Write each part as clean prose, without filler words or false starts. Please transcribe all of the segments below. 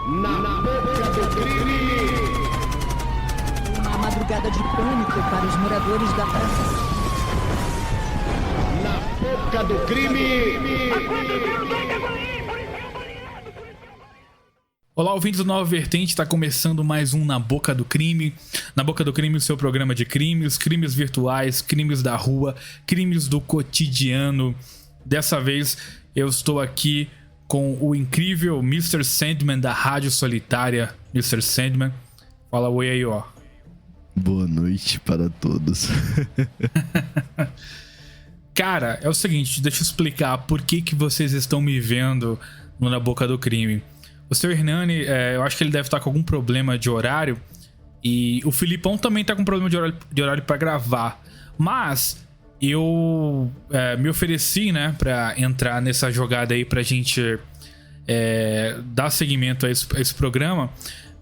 Na boca do crime! Uma madrugada de pânico para os moradores da praça. Na boca do crime! Olá, ouvintes do Nova Vertente, está começando mais um Na Boca do Crime. Na Boca do Crime, o seu programa de crimes, crimes virtuais, crimes da rua, crimes do cotidiano. Dessa vez, eu estou aqui com o incrível Mr. Sandman da Rádio Solitária. Mr. Sandman, fala oi aí, ó. Boa noite para todos. Cara, é o seguinte, deixa eu explicar por que vocês estão me vendo no Na Boca do Crime. O seu Hernani, eu acho que ele deve estar com algum problema de horário. E o Filipão também tá com problema de horário pra gravar. Mas eu me ofereci, né, pra entrar nessa jogada aí pra gente dar seguimento a esse programa.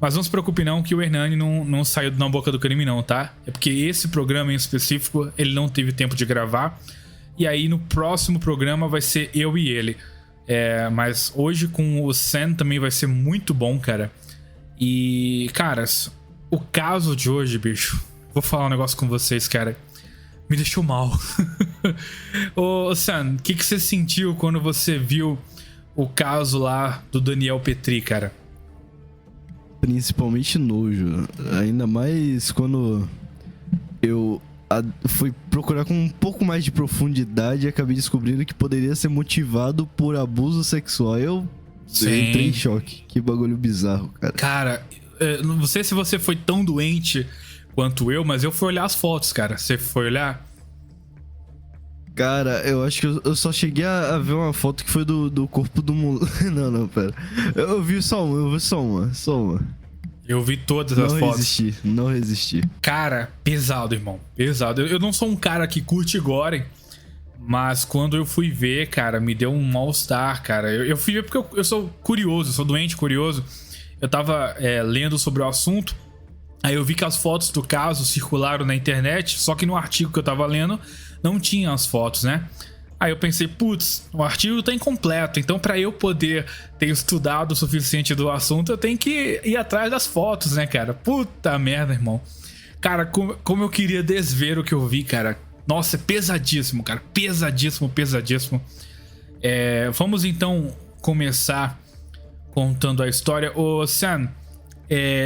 Mas não se preocupe não, que o Hernani não saiu Na Boca do Crime não, tá? É porque esse programa em específico, ele não teve tempo de gravar. E aí no próximo programa vai ser eu e ele. Mas hoje com o Sam também vai ser muito bom, cara. E, caras, o caso de hoje, bicho, vou falar um negócio com vocês, cara. Me deixou mal. Ô, Sam, o que você sentiu quando você viu o caso lá do Daniel Petri, cara? Principalmente nojo. Ainda mais quando eu fui procurar com um pouco mais de profundidade e acabei descobrindo que poderia ser motivado por abuso sexual. Eu entrei em choque. Que bagulho bizarro, cara. Cara, não sei se você foi tão doente quanto eu, mas eu fui olhar as fotos, cara. Você foi olhar? Cara, eu acho que eu só cheguei a ver uma foto que foi do corpo do moleque. Não, pera. Eu vi só uma. Eu vi todas as fotos. Não resisti. Cara, pesado, irmão. Pesado. Eu não sou um cara que curte gore, mas quando eu fui ver, cara, me deu um mal-estar, cara. Eu fui ver porque eu sou curioso, sou doente curioso. Eu tava lendo sobre o assunto, aí eu vi que as fotos do caso circularam na internet, só que no artigo que eu tava lendo não tinha as fotos, né? Aí eu pensei, putz, o artigo tá incompleto, então pra eu poder ter estudado o suficiente do assunto, eu tenho que ir atrás das fotos, né, cara? Puta merda, irmão. Cara, como eu queria desver o que eu vi, cara. Nossa, é pesadíssimo, cara. Pesadíssimo. Vamos então começar contando a história. Ô, Sam,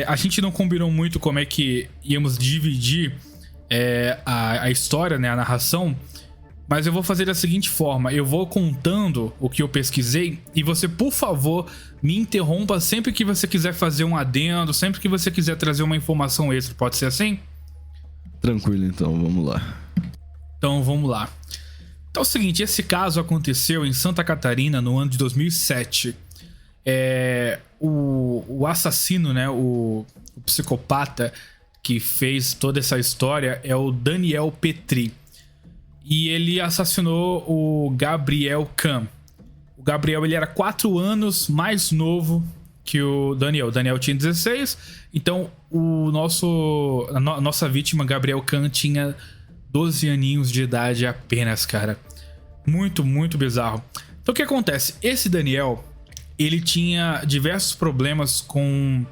a gente não combinou muito como é que íamos dividir a história, né, a narração. Mas eu vou fazer da seguinte forma, eu vou contando o que eu pesquisei e você, por favor, me interrompa sempre que você quiser fazer um adendo, sempre que você quiser trazer uma informação extra, pode ser assim? Tranquilo, então, vamos lá. Então, vamos lá. Então é o seguinte, esse caso aconteceu em Santa Catarina no ano de 2007. O assassino, né, o psicopata que fez toda essa história é o Daniel Petri. E ele assassinou o Gabriel Kahn. O Gabriel, ele era 4 anos mais novo que o Daniel. O Daniel tinha 16. Então, a nossa vítima, Gabriel Kahn, tinha 12 aninhos de idade apenas, cara. Muito, muito bizarro. Então, o que acontece? Esse Daniel, ele tinha diversos problemas com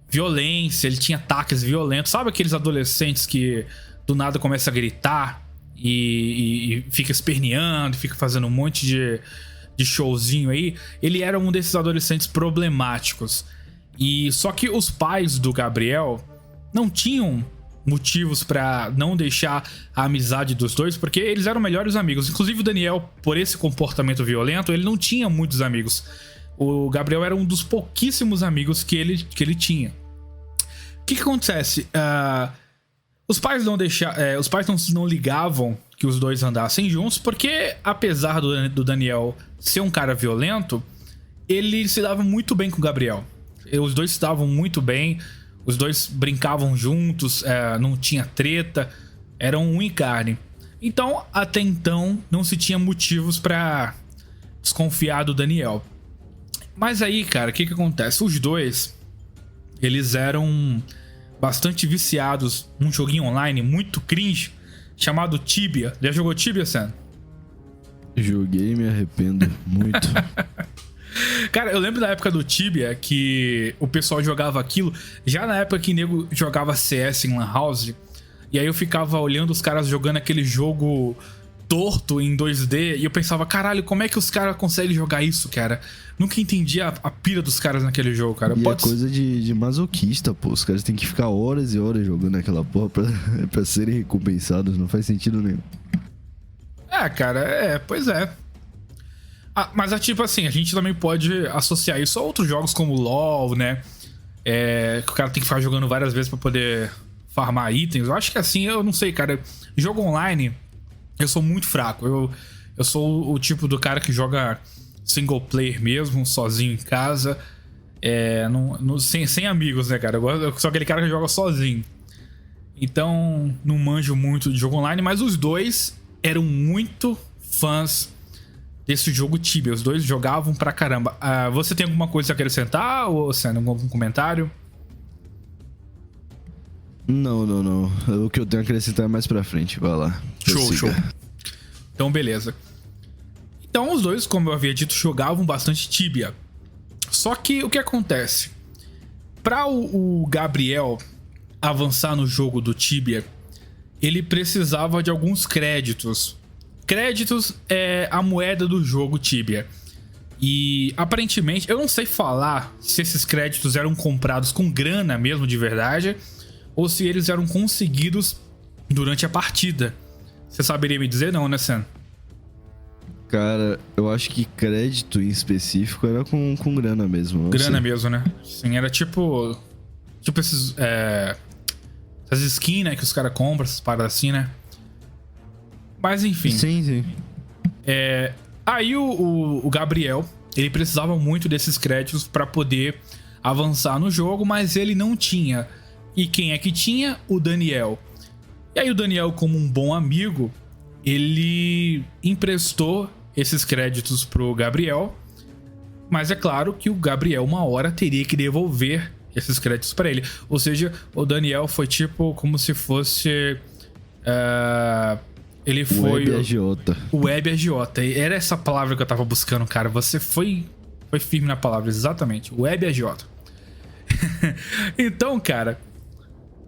violência. Ele tinha ataques violentos. Sabe aqueles adolescentes que do nada começa a gritar e fica esperneando, fica fazendo um monte de showzinho aí? Ele era um desses adolescentes problemáticos. E só que os pais do Gabriel não tinham motivos pra não deixar a amizade dos dois, porque eles eram melhores amigos. Inclusive o Daniel, por esse comportamento violento, ele não tinha muitos amigos. O Gabriel era um dos pouquíssimos amigos que ele tinha. O que acontece? Os pais não ligavam que os dois andassem juntos, porque apesar do Daniel ser um cara violento, ele se dava muito bem com o Gabriel. Os dois se davam muito bem, os dois brincavam juntos, não tinha treta, eram um e carne. Então, até então, não se tinha motivos pra desconfiar do Daniel. Mas aí, cara, o que acontece? Os dois, eles eram bastante viciados num joguinho online muito cringe chamado Tibia. Já jogou Tibia, Sam? Joguei e me arrependo muito. Cara, eu lembro da época do Tibia que o pessoal jogava aquilo. Já na época que nego jogava CS em Lan House. E aí eu ficava olhando os caras jogando aquele jogo torto em 2D. E eu pensava, caralho, como é que os caras conseguem jogar isso, cara? Nunca entendi a pira dos caras naquele jogo, cara. E é coisa de masoquista, pô. Os caras têm que ficar horas e horas jogando aquela porra pra serem recompensados. Não faz sentido nenhum. Cara, pois é. Mas tipo assim, a gente também pode associar isso a outros jogos como LoL, né? Que o cara tem que ficar jogando várias vezes pra poder farmar itens. Eu acho que assim, eu não sei, cara. Jogo online, eu sou muito fraco. Eu sou o tipo do cara que joga single player mesmo, sozinho em casa. Sem amigos, né, cara? Eu sou aquele cara que joga sozinho. Então, não manjo muito de jogo online, mas os dois eram muito fãs desse jogo Tibia. Os dois jogavam pra caramba. Você tem alguma coisa a acrescentar, ou Senna, algum comentário? Não. O que eu tenho a acrescentar é mais pra frente. Vai lá. Show. Então, beleza. Então, os dois, como eu havia dito, jogavam bastante Tibia. Só que o que acontece? Pra o Gabriel avançar no jogo do Tibia, ele precisava de alguns créditos. Créditos é a moeda do jogo Tibia. E aparentemente, eu não sei falar se esses créditos eram comprados com grana mesmo de verdade, ou se eles eram conseguidos durante a partida. Você saberia me dizer, não, né, Sam? Cara, eu acho que crédito em específico era com grana mesmo. Grana mesmo, né? Sim, era tipo esses... essas skins, né, que os caras compram, essas paradas assim, né? Mas enfim. Sim. Aí o Gabriel, ele precisava muito desses créditos pra poder avançar no jogo, mas ele não tinha. E quem é que tinha? O Daniel. E aí o Daniel, como um bom amigo, ele emprestou esses créditos pro Gabriel. Mas é claro que o Gabriel uma hora teria que devolver esses créditos pra ele. Ou seja, o Daniel foi tipo como se fosse... ele foi... Web agiota. O web agiota. Era essa palavra que eu tava buscando, cara. Você foi firme na palavra, exatamente. Web agiota. Então, cara,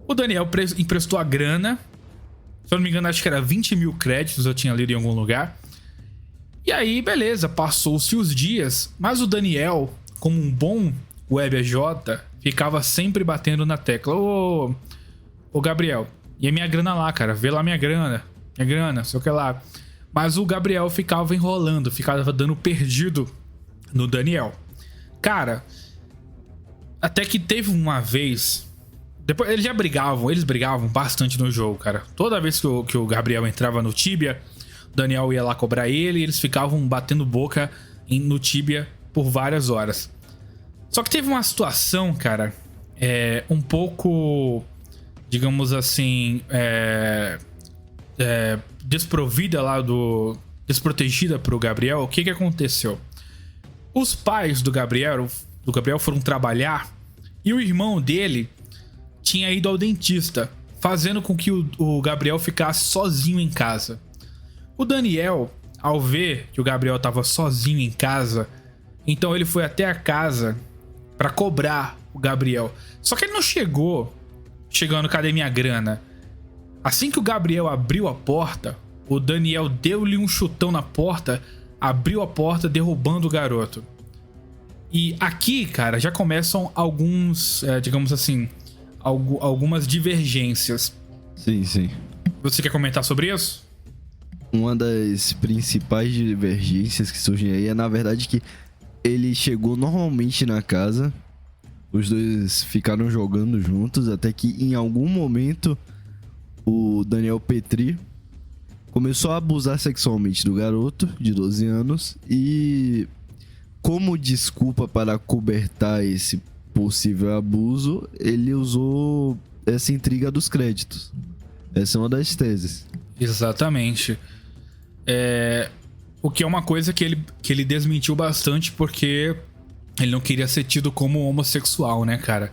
o Daniel emprestou a grana. Se eu não me engano, acho que era 20 mil créditos, eu tinha lido em algum lugar. E aí, beleza, passou-se os dias. Mas o Daniel, como um bom web agiota, ficava sempre batendo na tecla. Ô Gabriel, e a minha grana lá, cara? Vê lá minha grana, sei o que lá. Mas o Gabriel ficava enrolando, ficava dando perdido no Daniel. Cara, até que teve uma vez... Depois, eles brigavam bastante no jogo, cara. Toda vez que o Gabriel entrava no Tibia, o Daniel ia lá cobrar ele e eles ficavam batendo boca no Tibia por várias horas. Só que teve uma situação, cara, um pouco, digamos assim, desprovida lá desprotegida pro Gabriel. O que aconteceu? Os pais do Gabriel foram trabalhar e o irmão dele tinha ido ao dentista, fazendo com que o Gabriel ficasse sozinho em casa. O Daniel, ao ver que o Gabriel estava sozinho em casa, então ele foi até a casa para cobrar o Gabriel. Só que ele não chegando, cadê minha grana? Assim que o Gabriel abriu a porta, o Daniel deu-lhe um chutão na porta, abriu a porta, derrubando o garoto. E aqui, cara, já começam alguns, digamos assim, algumas divergências. Sim. Você quer comentar sobre isso? Uma das principais divergências que surgem aí é, na verdade, que ele chegou normalmente na casa, os dois ficaram jogando juntos, até que em algum momento o Daniel Petri começou a abusar sexualmente do garoto de 12 anos e, como desculpa para cobertar esse possível abuso, ele usou essa intriga dos créditos. Essa é uma das teses. Exatamente. O que é uma coisa que ele desmentiu bastante, porque ele não queria ser tido como homossexual, né, cara?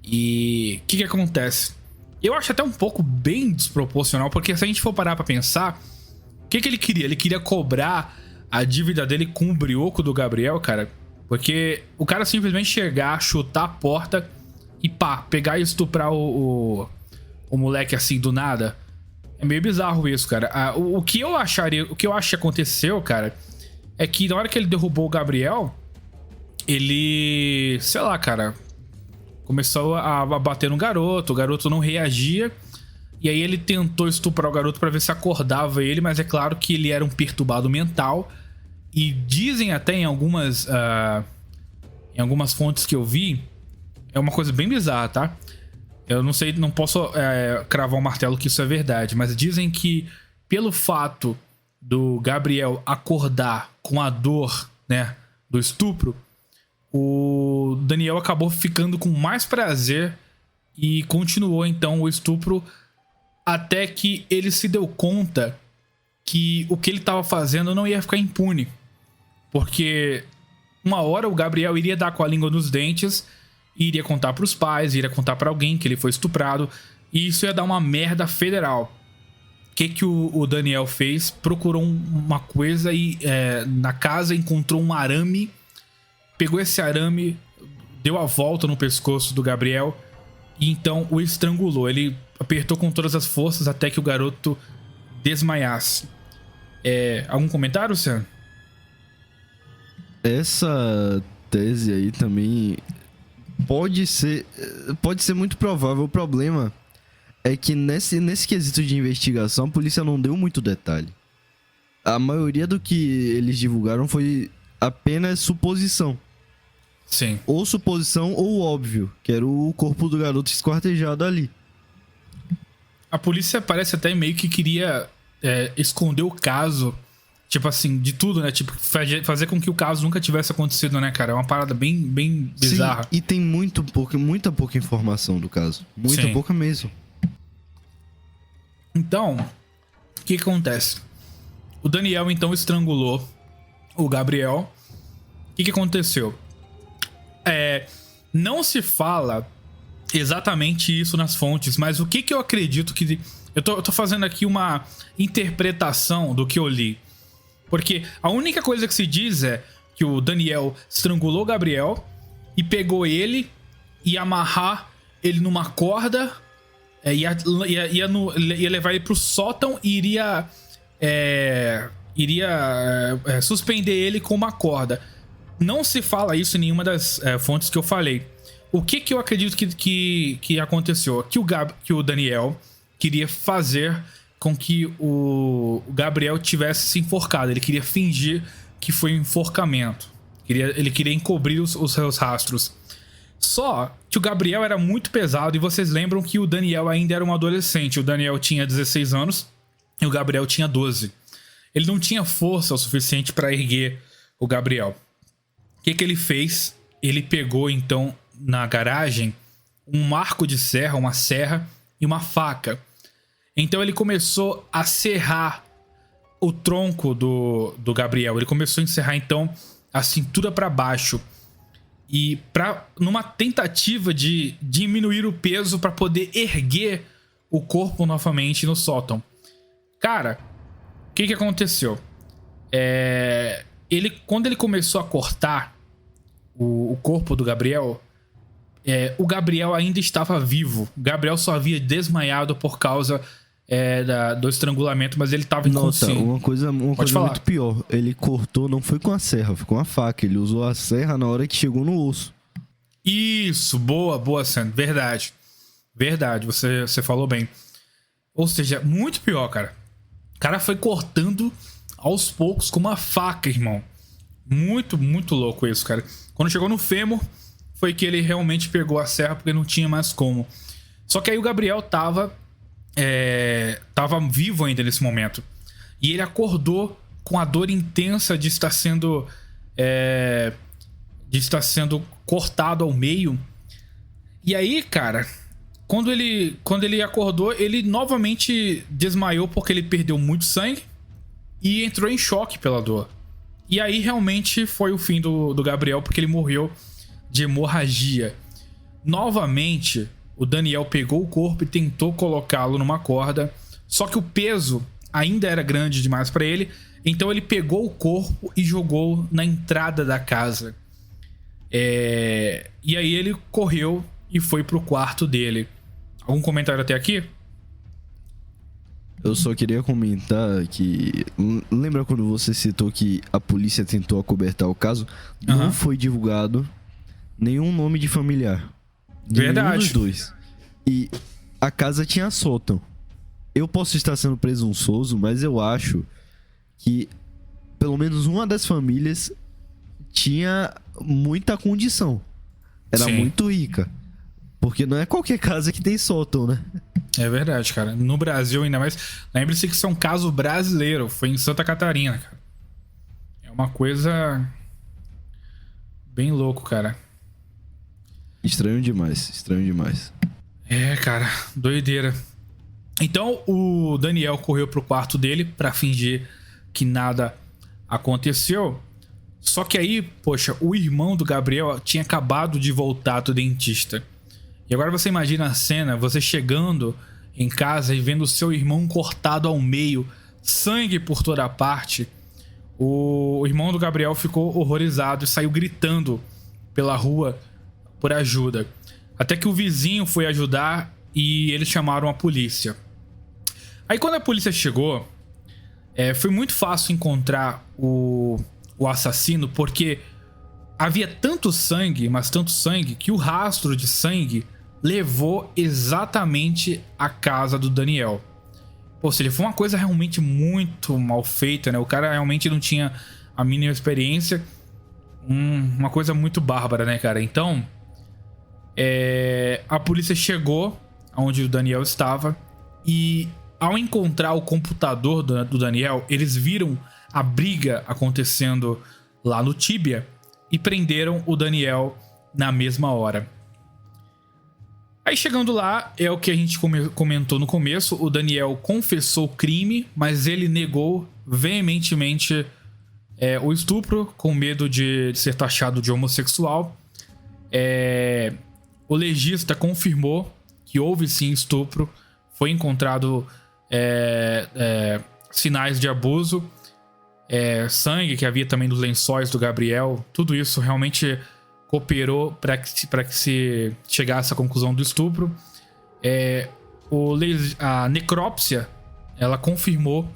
E o que acontece? Eu acho até um pouco bem desproporcional, porque se a gente for parar pra pensar, o que ele queria? Ele queria cobrar a dívida dele com o brioco do Gabriel, cara. Porque o cara simplesmente chegar, chutar a porta e pá, pegar e estuprar o moleque assim do nada. É meio bizarro isso, cara. O que eu acho que aconteceu, cara, é que na hora que ele derrubou o Gabriel, ele, sei lá, cara, começou a bater no garoto, o garoto não reagia. E aí ele tentou estuprar o garoto pra ver se acordava ele, mas é claro que ele era um perturbado mental. E dizem até em algumas fontes que eu vi, é uma coisa bem bizarra, tá? Eu não sei, não posso cravar um martelo que isso é verdade, mas dizem que pelo fato do Gabriel acordar com a dor, né, do estupro, o Daniel acabou ficando com mais prazer e continuou então o estupro até que ele se deu conta que o que ele estava fazendo não ia ficar impune. Porque uma hora o Gabriel iria dar com a língua nos dentes, iria contar pros pais, iria contar pra alguém que ele foi estuprado, e isso ia dar uma merda federal. O que o Daniel fez? Procurou uma coisa e na casa encontrou um arame, pegou esse arame, deu a volta no pescoço do Gabriel e então o estrangulou. Ele apertou com todas as forças até que o garoto desmaiasse. Algum comentário, Sam? Essa tese aí também pode ser muito provável. O problema é que nesse quesito de investigação a polícia não deu muito detalhe. A maioria do que eles divulgaram foi apenas suposição. Sim. Ou suposição ou óbvio, que era o corpo do garoto esquartejado ali. A polícia parece até meio que queria esconder o caso, tipo assim, de tudo, né? Tipo, fazer com que o caso nunca tivesse acontecido, né, cara? É uma parada bem bizarra. Sim, e tem muita pouca informação do caso. Muita Sim. pouca mesmo. Então, o que acontece? O Daniel, então, estrangulou o Gabriel. O que aconteceu? Não se fala exatamente isso nas fontes, mas o que eu acredito que... Eu tô fazendo aqui uma interpretação do que eu li. Porque a única coisa que se diz é que o Daniel estrangulou o Gabriel e pegou ele e amarrar ele numa corda, ia levar ele pro sótão e iria suspender ele com uma corda. Não se fala isso em nenhuma das fontes que eu falei. O que eu acredito que aconteceu? Que o Daniel queria fazer com que o Gabriel tivesse se enforcado. Ele queria fingir que foi um enforcamento. Ele queria encobrir os seus rastros. Só que o Gabriel era muito pesado e vocês lembram que o Daniel ainda era um adolescente. O Daniel tinha 16 anos e o Gabriel tinha 12. Ele não tinha força o suficiente para erguer o Gabriel. O que ele fez? Ele pegou então na garagem um arco de serra, uma serra e uma faca. Então ele começou a serrar o tronco do Gabriel. Ele começou a encerrar então a cintura para baixo. E numa tentativa de diminuir o peso para poder erguer o corpo novamente no sótão. Cara, o que aconteceu? Quando ele começou a cortar o corpo do Gabriel, o Gabriel ainda estava vivo. O Gabriel só havia desmaiado por causa do estrangulamento, mas ele estava inconsciente. Uma coisa muito pior. Ele cortou, não foi com a serra, foi com a faca. Ele usou a serra na hora que chegou no osso. Isso, boa, Sam. Verdade, você falou bem. Ou seja, muito pior, cara. O cara foi cortando aos poucos com uma faca, irmão. Muito, muito louco isso, cara. Quando chegou no fêmur, foi que ele realmente pegou a serra porque não tinha mais como. Só que aí o Gabriel tava vivo ainda nesse momento. E ele acordou com a dor intensa de estar sendo cortado ao meio. E aí, cara, quando ele acordou, ele novamente desmaiou porque ele perdeu muito sangue e entrou em choque pela dor. E aí realmente foi o fim do Gabriel, porque ele morreu de hemorragia. Novamente, o Daniel pegou o corpo e tentou colocá-lo numa corda, só que o peso ainda era grande demais para ele, então ele pegou o corpo e jogou na entrada da casa. E aí ele correu e foi pro quarto dele. Algum comentário até aqui? Eu só queria comentar que... Lembra quando você citou que a polícia tentou acobertar o caso? Não foi divulgado nenhum nome de familiar. Verdade. Nenhum dos dois. E a casa tinha sótão. Eu posso estar sendo presunçoso, mas eu acho que pelo menos uma das famílias tinha muita condição. Era Sim. muito rica. Porque não é qualquer casa que tem sótão, né? É verdade, cara. No Brasil, ainda mais. Lembre-se que isso é um caso brasileiro. Foi em Santa Catarina, cara. É uma coisa bem louco, cara. Estranho demais, estranho demais. É, cara, doideira. Então o Daniel correu pro quarto dele pra fingir que nada aconteceu. Só que aí, poxa, o irmão do Gabriel tinha acabado de voltar do dentista. E agora você imagina a cena, você chegando em casa e vendo o seu irmão cortado ao meio, sangue por toda parte. O irmão do Gabriel ficou horrorizado e saiu gritando pela rua por ajuda. Até que o vizinho foi ajudar e eles chamaram a polícia. Aí quando a polícia chegou, foi muito fácil encontrar o assassino, porque havia tanto sangue, mas tanto sangue, que o rastro de sangue levou exatamente à casa do Daniel. Ou seja, foi uma coisa realmente muito mal feita, né? O cara realmente não tinha a mínima experiência. Uma coisa muito bárbara, né, cara? Então, a polícia chegou onde o Daniel estava e, ao encontrar o computador do Daniel, eles viram a briga acontecendo lá no Tíbia e prenderam o Daniel na mesma hora. Aí chegando lá, é o que a gente comentou no começo, o Daniel confessou o crime, mas ele negou veementemente o estupro, com medo de ser taxado de homossexual. O legista confirmou que houve sim estupro, foi encontrado sinais de abuso, sangue que havia também nos lençóis do Gabriel. Tudo isso realmente cooperou para que se chegasse à conclusão do estupro. A necrópsia, ela confirmou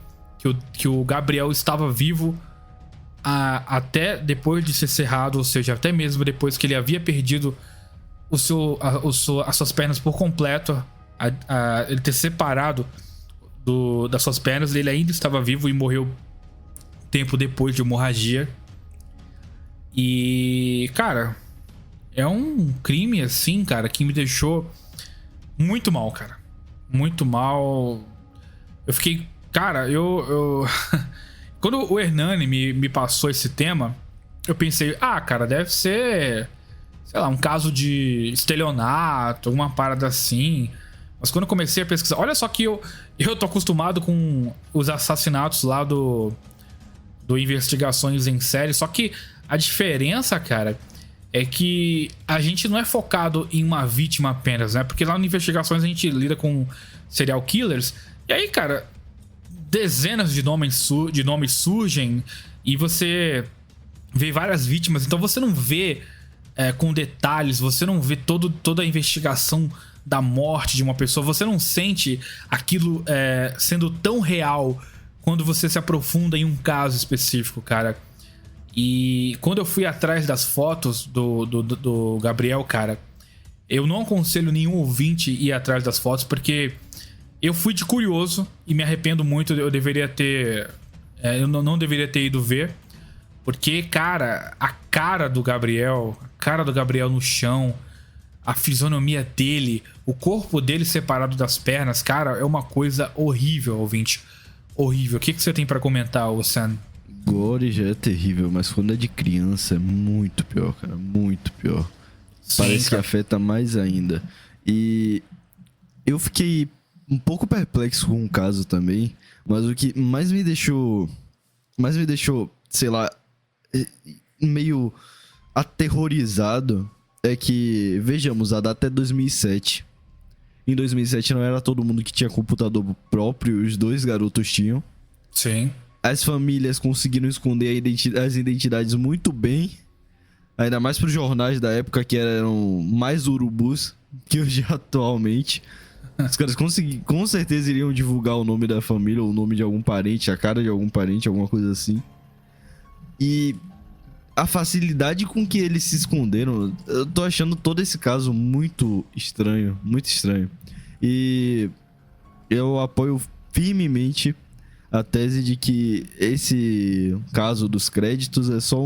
que o Gabriel estava vivo até depois de ser cerrado, ou seja, até mesmo depois que ele havia perdido as suas pernas por completo, ele ter separado das suas pernas, ele ainda estava vivo e morreu tempo depois de hemorragia. E, cara, é um crime assim, cara, que me deixou muito mal, cara. Muito mal. Eu fiquei... Cara, eu... Quando o Hernani me passou esse tema, eu pensei, cara, deve ser, sei lá, um caso de estelionato, alguma parada assim. Mas quando eu comecei a pesquisar... Olha só que eu tô acostumado com os assassinatos lá do Investigações em Série, só que a diferença, cara, é que a gente não é focado em uma vítima apenas, né? Porque lá no Investigações a gente lida com serial killers, e aí, cara, dezenas de nomes surgem e você vê várias vítimas, então você não vê com detalhes, você não vê toda a investigação da morte de uma pessoa, você não sente aquilo sendo tão real quando você se aprofunda em um caso específico, cara. E quando eu fui atrás das fotos do Gabriel, cara, eu não aconselho nenhum ouvinte ir atrás das fotos, porque eu fui de curioso e me arrependo muito. Eu deveria ter... eu não deveria ter ido ver, porque, cara, a cara do Gabriel no chão, a fisionomia dele, o corpo dele separado das pernas, cara, é uma coisa horrível, ouvinte. Horrível. O que você tem pra comentar, Sam? Gore já é terrível, mas quando é de criança é muito pior, cara. Muito pior. Sim, parece cara, que afeta mais ainda. E eu fiquei um pouco perplexo com o caso também, mas o que mais me deixou, sei lá, meio aterrorizado é que, vejamos, a data é 2007. Em 2007 não era todo mundo que tinha computador próprio, os dois garotos tinham. Sim. As famílias conseguiram esconder as identidades muito bem. Ainda mais pros jornais da época que eram mais urubus que hoje atualmente. Os caras com certeza iriam divulgar o nome da família, ou o nome de algum parente, a cara de algum parente, alguma coisa assim. E a facilidade com que eles se esconderam, eu tô achando todo esse caso muito estranho, muito estranho. E eu apoio firmemente a tese de que esse caso dos créditos é só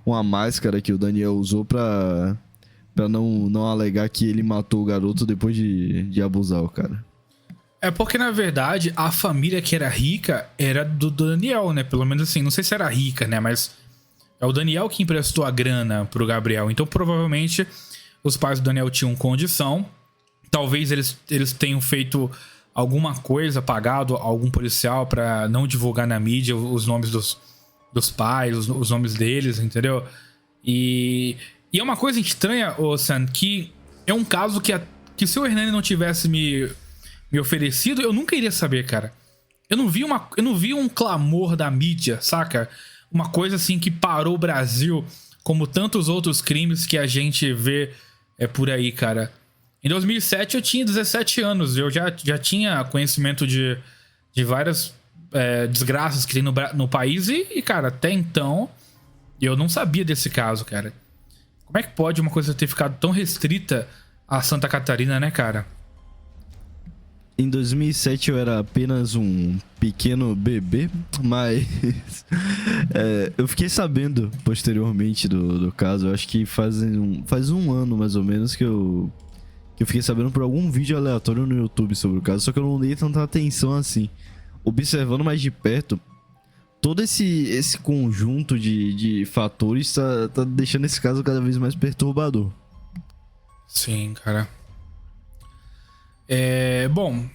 uma máscara que o Daniel usou pra não alegar que ele matou o garoto depois de abusar o cara. É porque, na verdade, a família que era rica era do Daniel, né? Pelo menos assim, não sei se era rica, né? Mas é o Daniel que emprestou a grana pro Gabriel. Então, provavelmente, os pais do Daniel tinham condição. Talvez eles tenham feito alguma coisa, pagado algum policial pra não divulgar na mídia os nomes dos pais, os nomes deles, entendeu? E é uma coisa estranha, Sam, que é um caso que se o Hernani não tivesse me oferecido, eu nunca iria saber, cara. Eu não vi um clamor da mídia, saca? Uma coisa assim que parou o Brasil, como tantos outros crimes que a gente vê por aí, cara. Em 2007 eu tinha 17 anos, eu já tinha conhecimento de várias desgraças que tem no país e, cara, até então eu não sabia desse caso, cara. Como é que pode uma coisa ter ficado tão restrita a Santa Catarina, né, cara? Em 2007 eu era apenas um pequeno bebê, mas eu fiquei sabendo posteriormente do caso. Eu acho que faz um ano mais ou menos que eu fiquei sabendo por algum vídeo aleatório no YouTube sobre o caso, só que eu não dei tanta atenção assim. Observando mais de perto, todo esse conjunto de fatores tá deixando esse caso cada vez mais perturbador. Sim, cara. Bom,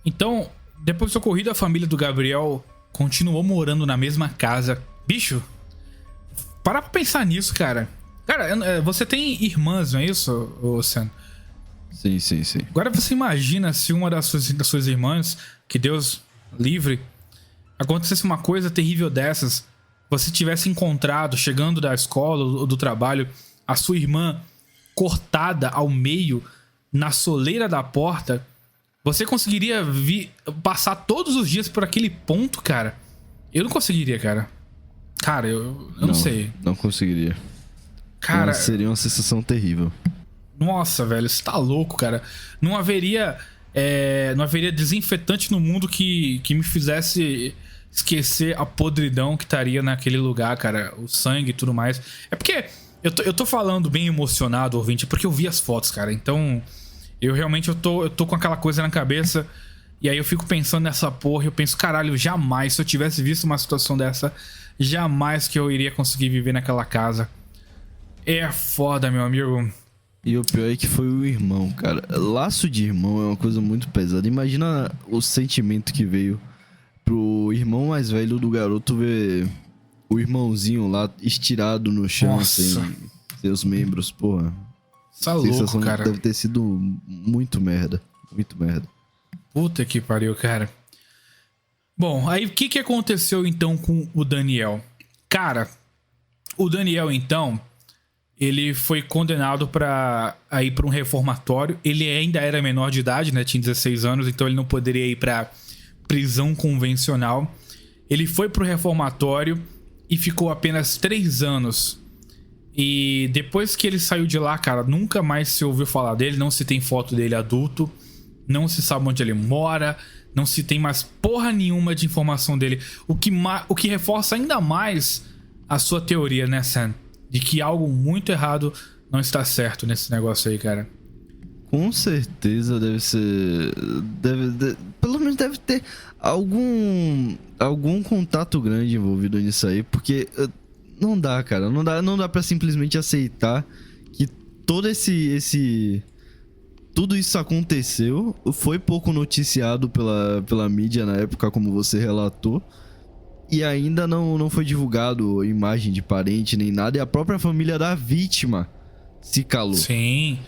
então, depois do ocorrido, a família do Gabriel continuou morando na mesma casa. Bicho, para pra pensar nisso, cara. Cara, você tem irmãs, não é isso, Sam? Sim. Agora você imagina se uma das suas irmãs, que Deus livre, acontecesse uma coisa terrível dessas, você tivesse encontrado, chegando da escola ou do trabalho, a sua irmã cortada ao meio na soleira da porta, você conseguiria passar todos os dias por aquele ponto, cara? Eu não conseguiria, cara. Cara, eu não sei. Não conseguiria. Cara, seria uma sensação terrível. Nossa, velho, você tá louco, cara. Não haveria desinfetante no mundo que me fizesse esquecer a podridão que estaria naquele lugar, cara. O sangue e tudo mais. É porque eu tô falando bem emocionado, ouvinte, porque eu vi as fotos, cara. Então, eu realmente eu tô com aquela coisa na cabeça. E aí eu fico pensando nessa porra. Eu penso, caralho, jamais, se eu tivesse visto uma situação dessa, jamais que eu iria conseguir viver naquela casa. É foda, meu amigo. E o pior é que foi o irmão, cara. Laço de irmão é uma coisa muito pesada. Imagina o sentimento que veio pro irmão mais velho do garoto ver o irmãozinho lá estirado no chão. Nossa. Sem seus membros, porra. Isso é louco, cara. Deve ter sido muito merda. Muito merda. Puta que pariu, cara. Bom, aí o que aconteceu então com o Daniel? Cara, o Daniel então, ele foi condenado pra ir pra um reformatório. Ele ainda era menor de idade, né? Tinha 16 anos, então ele não poderia ir pra prisão convencional. Ele foi pro reformatório e ficou apenas 3 anos. E depois que ele saiu de lá, cara, nunca mais se ouviu falar dele. Não se tem foto dele adulto. Não se sabe onde ele mora. Não se tem mais porra nenhuma de informação dele. O que reforça ainda mais a sua teoria, né, Sam? De que algo muito errado não está certo nesse negócio aí, cara. Com certeza deve ser... pelo menos deve ter algum contato grande envolvido nisso aí. Porque não dá, cara. Não dá pra simplesmente aceitar que todo tudo isso aconteceu. Foi pouco noticiado pela mídia na época, como você relatou. E ainda não foi divulgado imagem de parente nem nada. E a própria família da vítima se calou. Sim.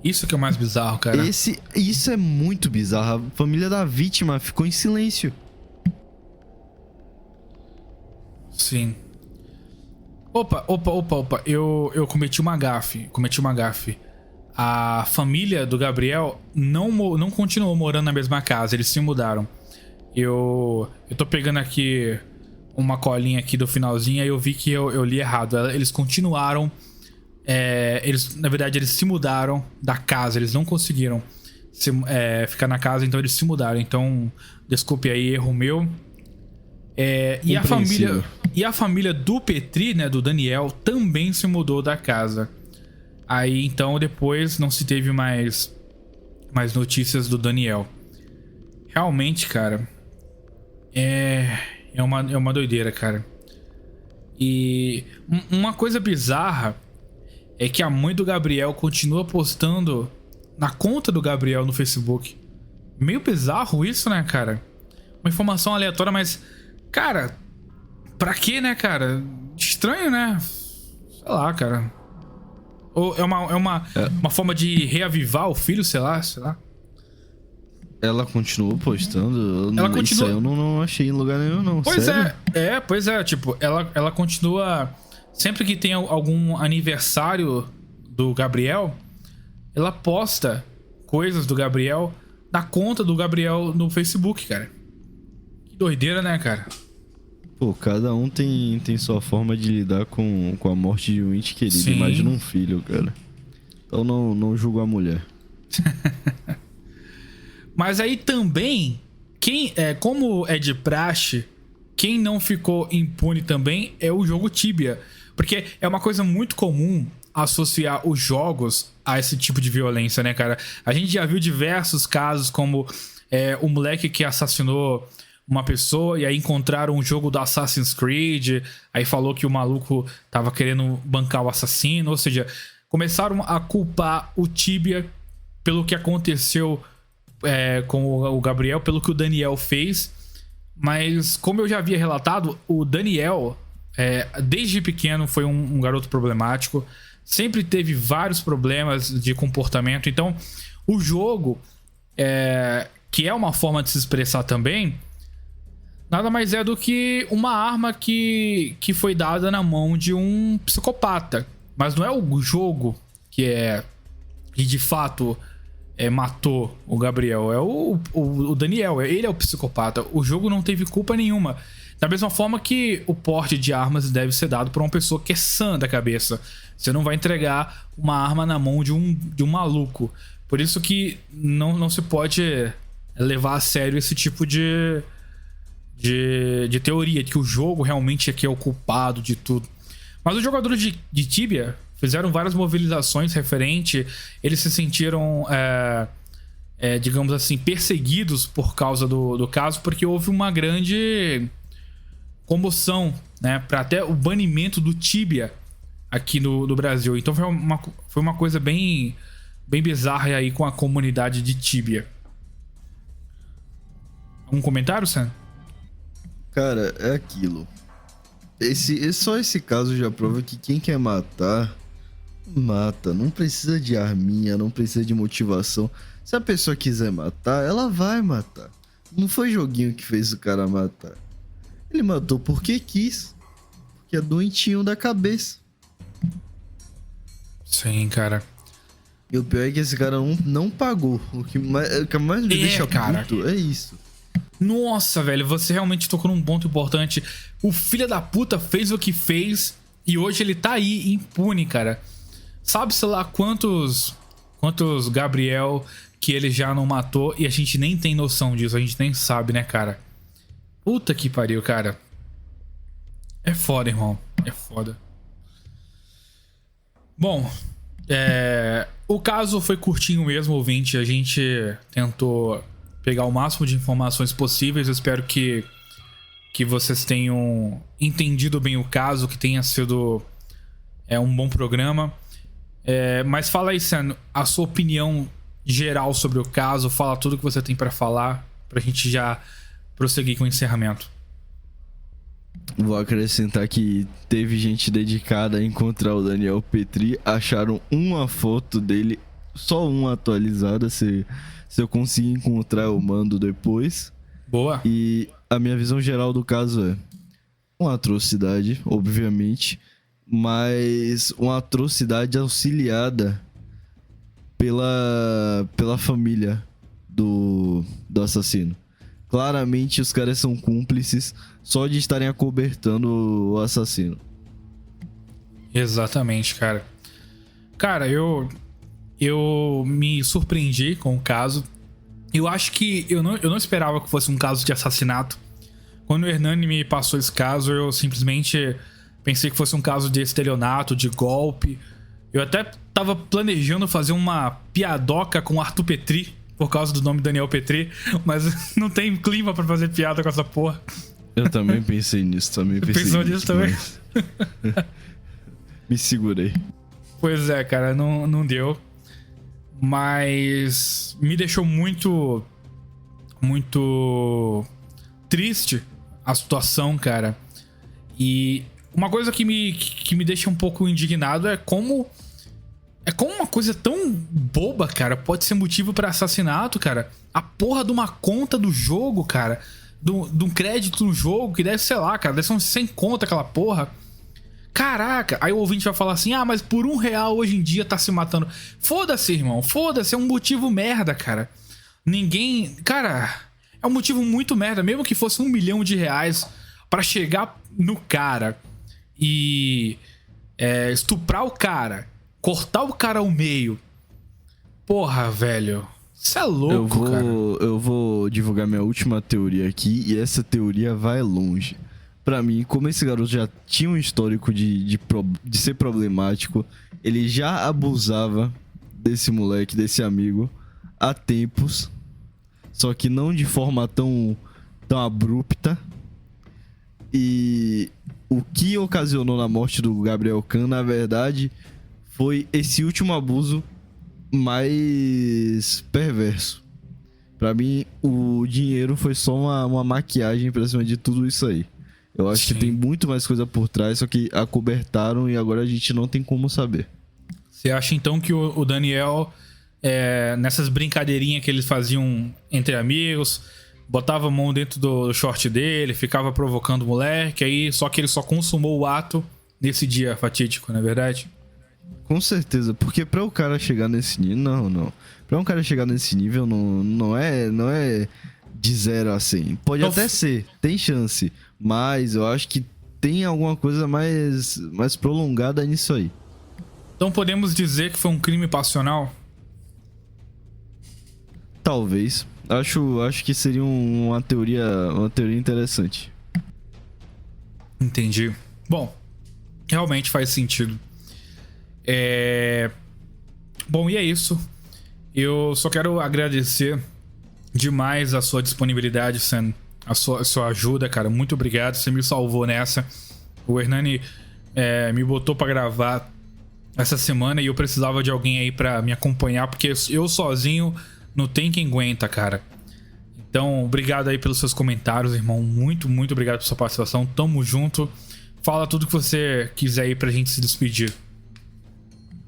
Isso que é o mais bizarro, cara. Isso é muito bizarro. A família da vítima ficou em silêncio. Sim. Opa. Eu cometi uma gafe. A família do Gabriel não continuou morando na mesma casa, eles se mudaram. Eu tô pegando aqui uma colinha aqui do finalzinho, aí eu vi que eu li errado. Eles continuaram. Na verdade, eles se mudaram da casa, eles não conseguiram ficar na casa, então eles se mudaram. Então, desculpe aí, erro meu. E a família do Petri, né, do Daniel, também se mudou da casa. Aí, então, depois não se teve mais notícias do Daniel. Realmente, cara, é uma doideira, cara. E uma coisa bizarra é que a mãe do Gabriel continua postando na conta do Gabriel no Facebook. Meio bizarro isso, né, cara? Uma informação aleatória, mas... Cara, pra quê, né, cara? Estranho, né? Sei lá, cara. Ou é uma forma de reavivar o filho, sei lá. Ela continuou postando? Ela continua... Isso aí eu não achei em lugar nenhum, não. Pois Sério? pois é. Tipo, ela continua... Sempre que tem algum aniversário do Gabriel, ela posta coisas do Gabriel na conta do Gabriel no Facebook, cara. Doideira, né, cara? Pô, cada um tem sua forma de lidar com a morte de um ente querido. Sim. Imagina um filho, cara. Então não julgo a mulher. Mas aí também, como é de praxe, quem não ficou impune também é o jogo Tibia. Porque é uma coisa muito comum associar os jogos a esse tipo de violência, né, cara? A gente já viu diversos casos como o moleque que assassinou uma pessoa e aí encontraram um jogo do Assassin's Creed, aí falou que o maluco tava querendo bancar o assassino, ou seja, começaram a culpar o Tibia pelo que aconteceu com o Gabriel, pelo que o Daniel fez. Mas como eu já havia relatado, o Daniel, desde pequeno, foi um garoto problemático, sempre teve vários problemas de comportamento. Então o jogo, que é uma forma de se expressar também, nada mais é do que uma arma que foi dada na mão de um psicopata. Mas não é o jogo que de fato matou o Gabriel. É o Daniel. Ele é o psicopata. O jogo não teve culpa nenhuma. Da mesma forma que o porte de armas deve ser dado por uma pessoa que é sã da cabeça. Você não vai entregar uma arma na mão de um maluco. Por isso que não se pode levar a sério esse tipo de teoria, de que o jogo realmente aqui é o culpado de tudo. Mas os jogadores de Tibia fizeram várias mobilizações referente. Eles se sentiram, digamos assim, perseguidos por causa do caso, porque houve uma grande comoção, né, para até o banimento do Tibia aqui no Brasil. Então foi uma coisa bem bizarra aí com a comunidade de Tibia. Algum comentário, Sam? Cara, é aquilo. Só esse caso já prova que quem quer matar, mata. Não precisa de arminha, não precisa de motivação. Se a pessoa quiser matar, ela vai matar. Não foi joguinho que fez o cara matar. Ele matou porque quis. Porque é doentinho da cabeça. Sim, cara. E o pior é que esse cara não pagou. O que mais me deixa puto é isso. Nossa, velho, você realmente tocou num ponto importante. O filho da puta fez o que fez e hoje ele tá aí impune, cara. Sabe-se lá quantos Gabriel que ele já não matou e a gente nem tem noção disso, a gente nem sabe, né, cara? Puta que pariu, cara. É foda, irmão. É foda. Bom, o caso foi curtinho mesmo, ouvinte. A gente tentou pegar o máximo de informações possíveis. Eu espero que vocês tenham entendido bem o caso, que tenha sido um bom programa. Mas fala aí, Sam, a sua opinião geral sobre o caso. Fala tudo que você tem pra falar, pra gente já prosseguir com o encerramento. Vou acrescentar que teve gente dedicada a encontrar o Daniel Petri. Acharam uma foto dele, só uma atualizada. Se eu conseguir encontrar, eu mando depois. Boa. E a minha visão geral do caso é uma atrocidade, obviamente. mas uma atrocidade auxiliada pela família do assassino. Claramente os caras são cúmplices só de estarem acobertando o assassino. Exatamente, cara. Cara, eu me surpreendi com o caso. Eu acho que eu não esperava que fosse um caso de assassinato. Quando o Hernani me passou esse caso, eu simplesmente pensei que fosse um caso de estelionato, de golpe. Eu até tava planejando fazer uma piadoca com o Arthur Petri, por causa do nome Daniel Petri, mas não tem clima pra fazer piada com essa porra. Eu também pensei nisso, Pensou nisso também? Me segurei. Pois é, cara, não deu. Mas me deixou muito triste a situação, cara. E uma coisa que me deixa um pouco indignado é como uma coisa tão boba, cara, pode ser motivo pra assassinato, cara. A porra de uma conta do jogo, cara. De um crédito no jogo, que deve, sei lá, cara, deve ser uns 100 conto aquela porra. Caraca, aí o ouvinte vai falar assim, mas por R$1 hoje em dia tá se matando. Foda-se, irmão, foda-se, é um motivo merda, cara. Ninguém... Cara, é um motivo muito merda, mesmo que fosse R$1 milhão pra chegar no cara e estuprar o cara, cortar o cara ao meio. Porra, velho, isso é louco, cara. Eu vou divulgar minha última teoria aqui, e essa teoria vai longe. Pra mim, como esse garoto já tinha um histórico de ser problemático, ele já abusava desse moleque, desse amigo, há tempos. Só que não de forma tão abrupta. E o que ocasionou na morte do Gabriel Khan, na verdade, foi esse último abuso mais perverso. Pra mim, o dinheiro foi só uma maquiagem pra cima de tudo isso aí. Eu acho que tem muito mais coisa por trás, só que acobertaram e agora a gente não tem como saber. Você acha então que o Daniel, nessas brincadeirinhas que eles faziam entre amigos, botava a mão dentro do short dele, ficava provocando o moleque, aí só que ele só consumou o ato nesse dia fatídico, não é verdade? Com certeza, porque pra o cara chegar nesse nível... Não. Pra um cara chegar nesse nível não é de 0 a 100. Pode até ser, tem chance. Mas eu acho que tem alguma coisa mais prolongada nisso aí. Então podemos dizer que foi um crime passional? Talvez. Acho que seria uma teoria interessante. Entendi. Bom, realmente faz sentido. Bom, e é isso. Eu só quero agradecer demais a sua disponibilidade, Sam. A sua ajuda, cara. Muito obrigado. Você me salvou nessa. O Hernani me botou pra gravar essa semana e eu precisava de alguém aí pra me acompanhar, porque eu sozinho não tem quem aguenta, cara. Então, obrigado aí pelos seus comentários, irmão. Muito, muito obrigado pela sua participação. Tamo junto. Fala tudo que você quiser aí pra gente se despedir.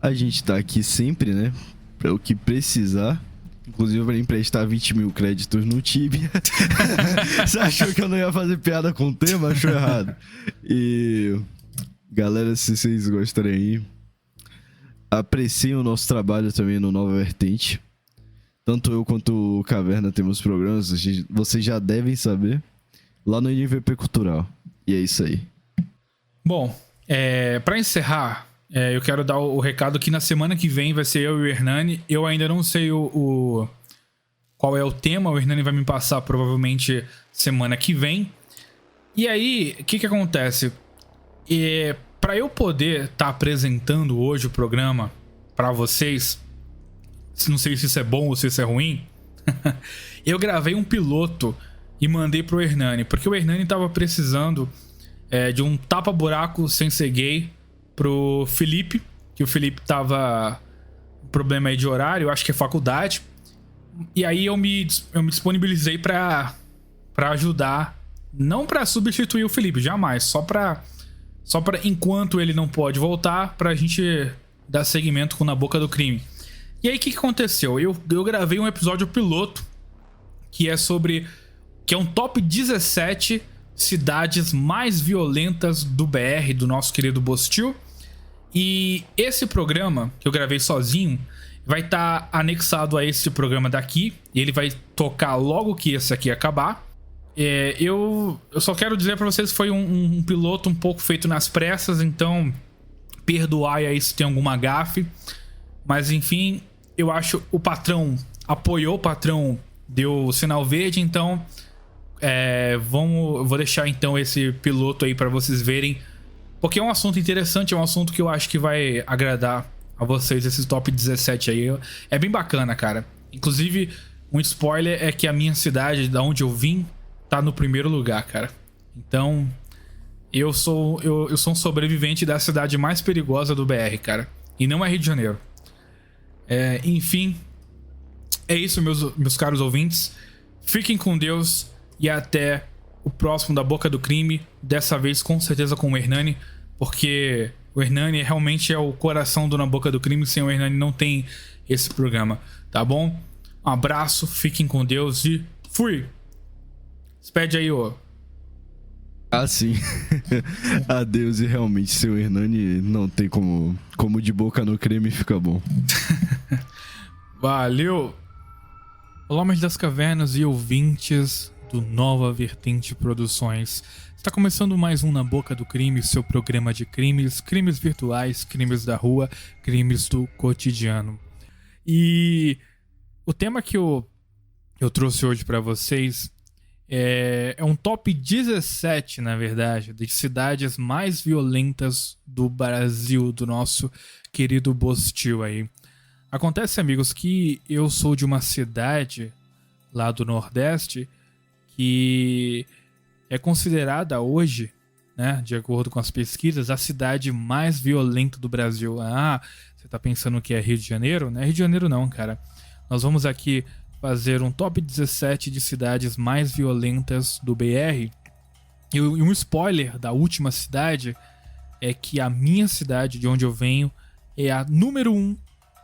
A gente tá aqui sempre, né? Pra o que precisar. Inclusive pra emprestar 20 mil créditos no Tibia. Você achou que eu não ia fazer piada com o tema? Achou errado. E... galera, se vocês gostarem aí, apreciem o nosso trabalho também no Nova Vertente. Tanto eu quanto o Caverna temos programas, vocês já devem saber, lá no NVP Cultural. E é isso aí. Bom, pra encerrar, eu quero dar o recado que na semana que vem vai ser eu e o Hernani. Eu ainda não sei qual é o tema, o Hernani vai me passar provavelmente semana que vem. E aí, o que acontece? Pra eu poder estar apresentando hoje o programa pra vocês, não sei se isso é bom ou se isso é ruim, eu gravei um piloto e mandei pro Hernani, porque o Hernani tava precisando de um tapa-buraco sem ser gay pro Felipe, que o Felipe tava com problema aí de horário, acho que é faculdade. E aí eu me disponibilizei pra ajudar, não pra substituir o Felipe, jamais, só pra enquanto ele não pode voltar, pra gente dar seguimento com Na Boca do Crime. E aí o que aconteceu? Eu gravei um episódio piloto que é um top 17 cidades mais violentas do BR, do nosso querido Bostil. E esse programa que eu gravei sozinho vai estar anexado a esse programa daqui. E ele vai tocar logo que esse aqui acabar. Eu só quero dizer pra vocês que foi um piloto um pouco feito nas pressas, então perdoai aí se tem alguma gafe. Mas enfim, eu acho o patrão apoiou, o patrão deu o sinal verde, então vou deixar então esse piloto aí pra vocês verem, porque é um assunto interessante, é um assunto que eu acho que vai agradar a vocês, esse top 17 aí. É bem bacana, cara. Inclusive, um spoiler é que a minha cidade, da onde eu vim, tá no primeiro lugar, cara. Então, eu sou um sobrevivente da cidade mais perigosa do BR, cara. E não é Rio de Janeiro. Enfim, é isso, meus caros ouvintes. Fiquem com Deus e até o próximo da Boca do Crime. Dessa vez, com certeza, com o Hernani, porque o Hernani realmente é o coração do Na Boca do Crime. Sem o Hernani não tem esse programa, tá bom? Um abraço, fiquem com Deus e fui! Despede aí, ô. Ah, sim. Adeus, e realmente, seu Hernani não tem como de boca no creme fica bom. Valeu! Olá, homens das cavernas e ouvintes do Nova Vertente Produções. Está começando mais um Na Boca do Crime, seu programa de crimes, crimes virtuais, crimes da rua, crimes do cotidiano. E o tema que eu trouxe hoje para vocês é um top 17, na verdade, de cidades mais violentas do Brasil, do nosso querido Bostil aí. Acontece, amigos, que eu sou de uma cidade lá do Nordeste que é considerada hoje, né, de acordo com as pesquisas, a cidade mais violenta do Brasil. Ah, você tá pensando que é Rio de Janeiro? Não é Rio de Janeiro não, cara. Nós vamos aqui fazer um top 17 de cidades mais violentas do BR. E um spoiler da última cidade é que a minha cidade, de onde eu venho, é a número 1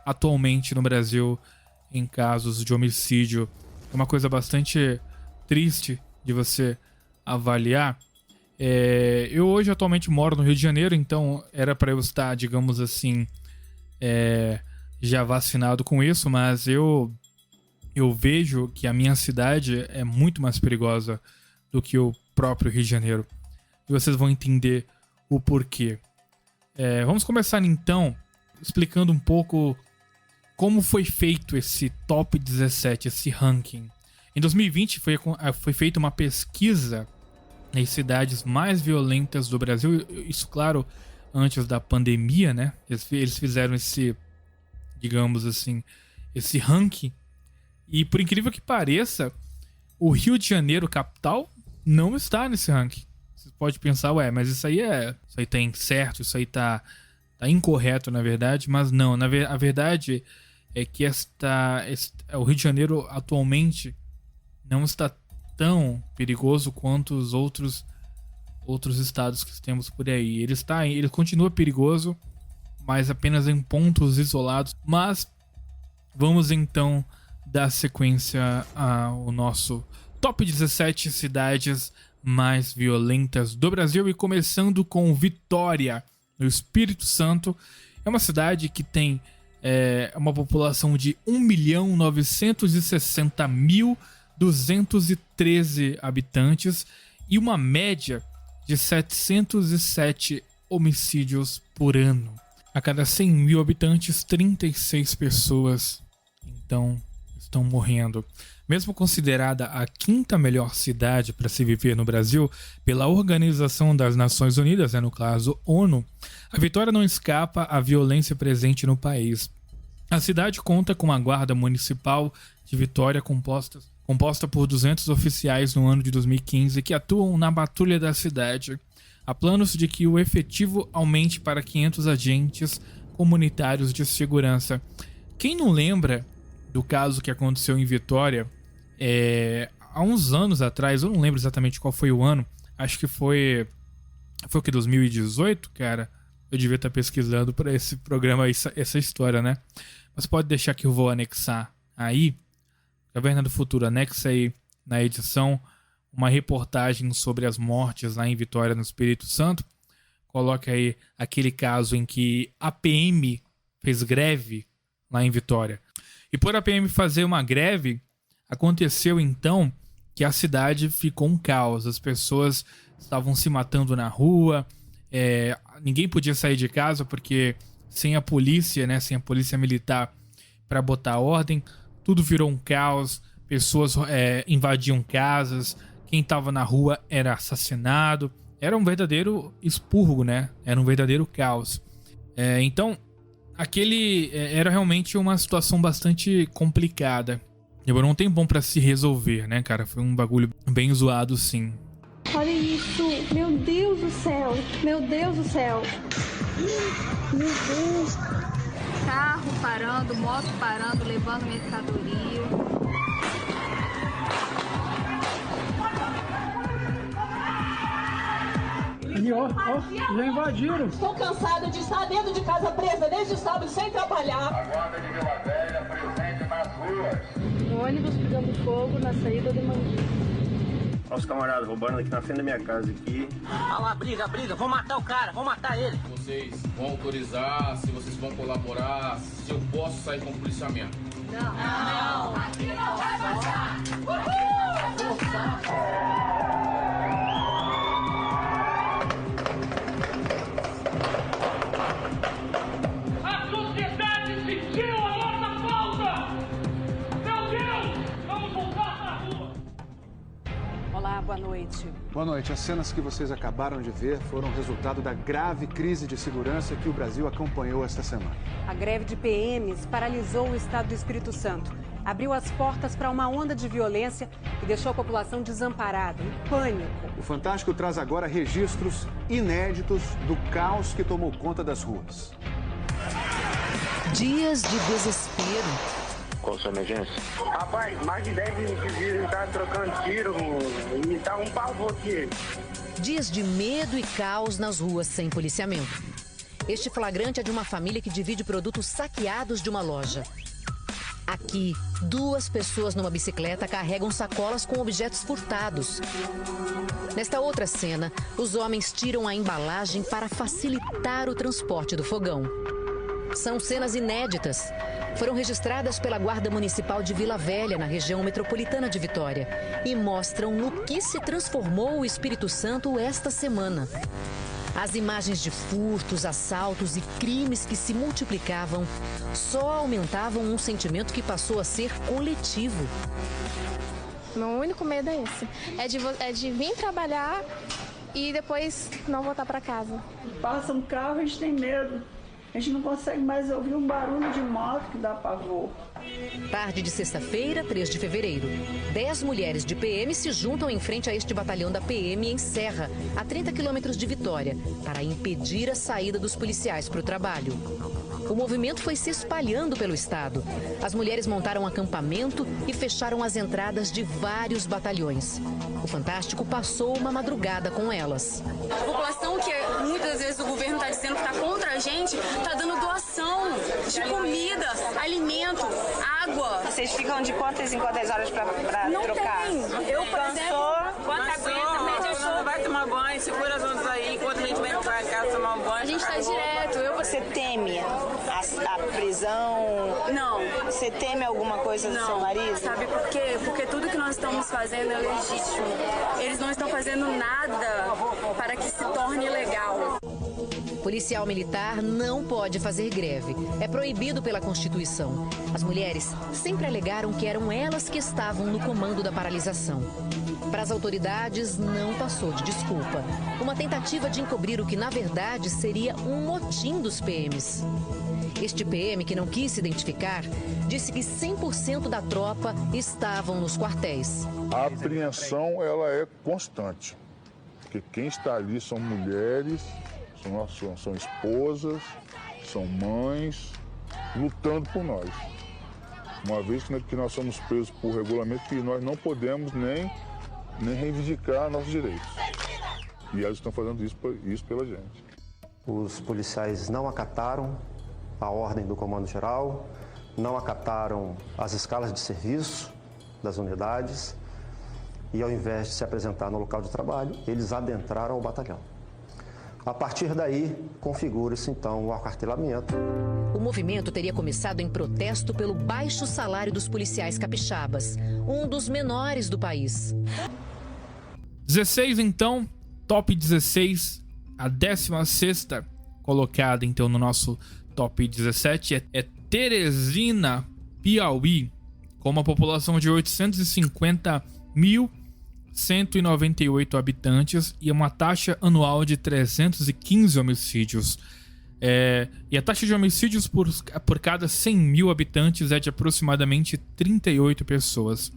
atualmente no Brasil em casos de homicídio. É uma coisa bastante triste de você avaliar. Eu hoje atualmente moro no Rio de Janeiro, então era para eu estar, digamos assim, já vacinado com isso, mas eu vejo que a minha cidade é muito mais perigosa do que o próprio Rio de Janeiro. E vocês vão entender o porquê. Vamos começar então explicando um pouco como foi feito esse top 17, esse ranking. Em 2020 foi feita uma pesquisa nas cidades mais violentas do Brasil. Isso, claro, antes da pandemia, né? Eles fizeram esse, digamos assim, esse ranking. E por incrível que pareça, o Rio de Janeiro, capital, não está nesse ranking. Você pode pensar, mas isso aí tá incerto, isso aí tá incorreto, na verdade. Mas não, a verdade é que o Rio de Janeiro atualmente não está tão perigoso quanto os outros estados que temos por aí. Ele continua perigoso, mas apenas em pontos isolados. Mas vamos então dar sequência ao nosso top 17 cidades mais violentas do Brasil, e começando com Vitória, no Espírito Santo. É uma cidade que tem uma população de 1.960.213 habitantes e uma média de 707 homicídios por ano. A cada 100 mil habitantes, 36 pessoas então estão morrendo. Mesmo considerada a quinta melhor cidade para se viver no Brasil pela Organização das Nações Unidas, no caso ONU, a Vitória não escapa à violência presente no país. A cidade conta com a Guarda Municipal de Vitória composta por 200 oficiais no ano de 2015 que atuam na patrulha da cidade. Há planos de que o efetivo aumente para 500 agentes comunitários de segurança. Quem não lembra do caso que aconteceu em Vitória há uns anos atrás, eu não lembro exatamente qual foi o ano, acho que foi o que, 2018, cara? Eu devia estar pesquisando para esse programa, essa história, né? Mas pode deixar que eu vou anexar aí, Caverna do Futuro, anexa aí na edição uma reportagem sobre as mortes lá em Vitória, no Espírito Santo. coloca aí aquele caso em que a PM fez greve lá em Vitória. E por a PM fazer uma greve, aconteceu então que a cidade ficou um caos. As pessoas estavam se matando na rua, ninguém podia sair de casa porque sem a polícia, né, sem a polícia militar para botar ordem, tudo virou um caos. Pessoas invadiam casas, quem estava na rua era assassinado. Era um verdadeiro expurgo, né? Era um verdadeiro caos. Então, era realmente uma situação bastante complicada. Demorou um tempão pra se resolver, né, cara? Foi um bagulho bem zoado, sim. Olha isso! Meu Deus do céu! Meu Deus do céu! Meu Deus! Carro parando, moto parando, levando mercadoria. E ó, já invadiram. Estou cansada de estar dentro de casa presa desde o sábado sem trabalhar. A guarda de Vila Velha presente nas ruas. Ônibus pegando fogo na saída do Manguinho. Olha os camaradas roubando aqui na frente da minha casa aqui. Olha lá, briga, vão matar o cara, vão matar ele. Vocês vão autorizar, se vocês vão colaborar, se eu posso sair com policiamento. Não. Aqui não vai passar. A sociedade sentiu a nossa falta! Meu Deus! Vamos voltar para a rua! Olá, boa noite. Boa noite. As cenas que vocês acabaram de ver foram resultado da grave crise de segurança que o Brasil acompanhou esta semana. A greve de PMs paralisou o estado do Espírito Santo, abriu as portas para uma onda de violência e deixou a população desamparada, em pânico. O Fantástico traz agora registros inéditos do caos que tomou conta das ruas. Dias de desespero. Qual a sua emergência? Rapaz, mais de 10 indivíduos estavam trocando tiro e tá um pavor aqui. Dias de medo e caos nas ruas sem policiamento. Este flagrante é de uma família que divide produtos saqueados de uma loja. Aqui, 2 pessoas numa bicicleta carregam sacolas com objetos furtados. Nesta outra cena, os homens tiram a embalagem para facilitar o transporte do fogão. São cenas inéditas. Foram registradas pela Guarda Municipal de Vila Velha, na região metropolitana de Vitória, e mostram no que se transformou o Espírito Santo esta semana. As imagens de furtos, assaltos e crimes que se multiplicavam só aumentavam um sentimento que passou a ser coletivo. Meu único medo é esse, é de vir trabalhar e depois não voltar para casa. Passa um carro, a gente tem medo. A gente não consegue mais ouvir um barulho de moto que dá pavor. Tarde de sexta-feira, 3 de fevereiro. 10 mulheres de PM se juntam em frente a este batalhão da PM em Serra, a 30 quilômetros de Vitória, para impedir a saída dos policiais para o trabalho. O movimento foi se espalhando pelo estado. As mulheres montaram um acampamento e fecharam as entradas de vários batalhões. O Fantástico passou uma madrugada com elas. A população, que muitas vezes o governo está dizendo que está contra a gente, está dando doação de comida, alimento, água. Vocês ficam de quantas em quantas horas para trocar? Eu, por exemplo, quanto aguenta, média show. Vai tomar banho, segura as ondas aí, enquanto a gente vem pra casa tomar um banho. A gente está direto. Você teme a prisão? Não. Você teme alguma coisa do seu marido? Sabe por quê? Porque tudo que nós estamos fazendo é legítimo. Eles não estão fazendo nada para que se torne legal. Policial militar não pode fazer greve. É proibido pela Constituição. As mulheres sempre alegaram que eram elas que estavam no comando da paralisação. Para as autoridades, não passou de desculpa. Uma tentativa de encobrir o que, na verdade, seria um motim dos PMs. Este PM, que não quis se identificar, disse que 100% da tropa estavam nos quartéis. A apreensão, ela é constante. Porque quem está ali são mulheres, são esposas, são mães, lutando por nós. Uma vez que nós somos presos por regulamento, que nós não podemos nem reivindicar nossos direitos. E elas estão fazendo isso pela gente. Os policiais não acataram a ordem do Comando Geral, não acataram as escalas de serviço das unidades e, ao invés de se apresentar no local de trabalho, eles adentraram o batalhão. A partir daí, configura-se então o acartelamento. O movimento teria começado em protesto pelo baixo salário dos policiais capixabas, um dos menores do país. 16 então, top 16, a 16ª colocada então no nosso top 17 é Teresina, Piauí, com uma população de 850.198 habitantes e uma taxa anual de 315 homicídios. E a taxa de homicídios por cada 100 mil habitantes é de aproximadamente 38 pessoas.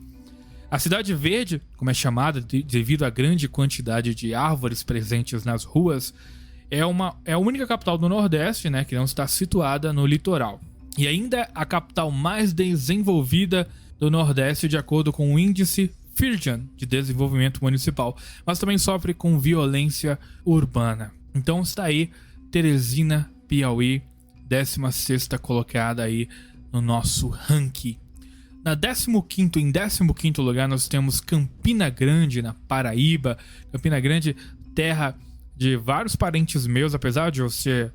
A Cidade Verde, como é chamada devido à grande quantidade de árvores presentes nas ruas, é a única capital do Nordeste, né, que não está situada no litoral. E ainda a capital mais desenvolvida do Nordeste, de acordo com o índice FIRJAN de desenvolvimento municipal, mas também sofre com violência urbana. Então está aí Teresina, Piauí, 16ª colocada aí no nosso ranking. Em 15º lugar, nós temos Campina Grande, na Paraíba. Campina Grande, terra de vários parentes meus, apesar de eu ser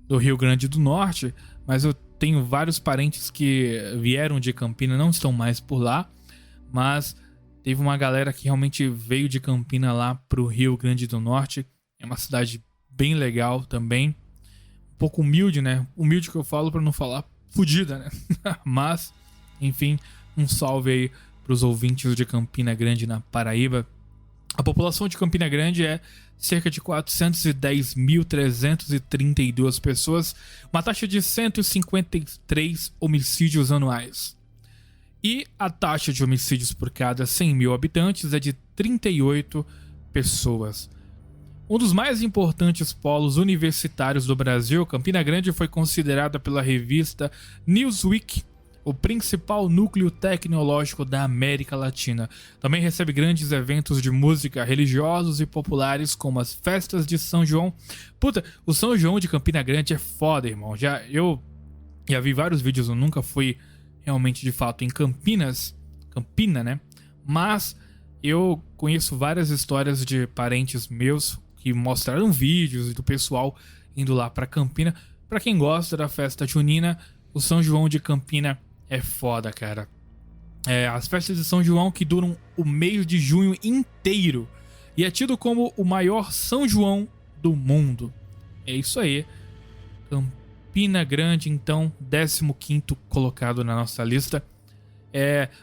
do Rio Grande do Norte, mas eu tenho vários parentes que vieram de Campina, não estão mais por lá, mas teve uma galera que realmente veio de Campina lá pro Rio Grande do Norte. É uma cidade bem legal também, um pouco humilde, né? Humilde que eu falo para não falar fodida, né? Mas, enfim, um salve aí pros ouvintes de Campina Grande, na Paraíba. A população de Campina Grande é cerca de 410.332 pessoas, uma taxa de 153 homicídios anuais. E a taxa de homicídios por cada 100 mil habitantes é de 38 pessoas. Um dos mais importantes polos universitários do Brasil, Campina Grande foi considerada pela revista Newsweek o principal núcleo tecnológico da América Latina. Também recebe grandes eventos de música religiosos e populares, como as festas de São João. Puta, o São João de Campina Grande é foda, irmão. Eu já vi vários vídeos, eu nunca fui realmente de fato em Campina, né? Mas eu conheço várias histórias de parentes meus que mostraram vídeos do pessoal indo lá pra Campina. Pra quem gosta da festa junina, o São João de Campina é foda, cara. As festas de São João que duram o mês de junho inteiro. E é tido como o maior São João do mundo. É isso aí. Campina Grande, então, 15º colocado na nossa lista.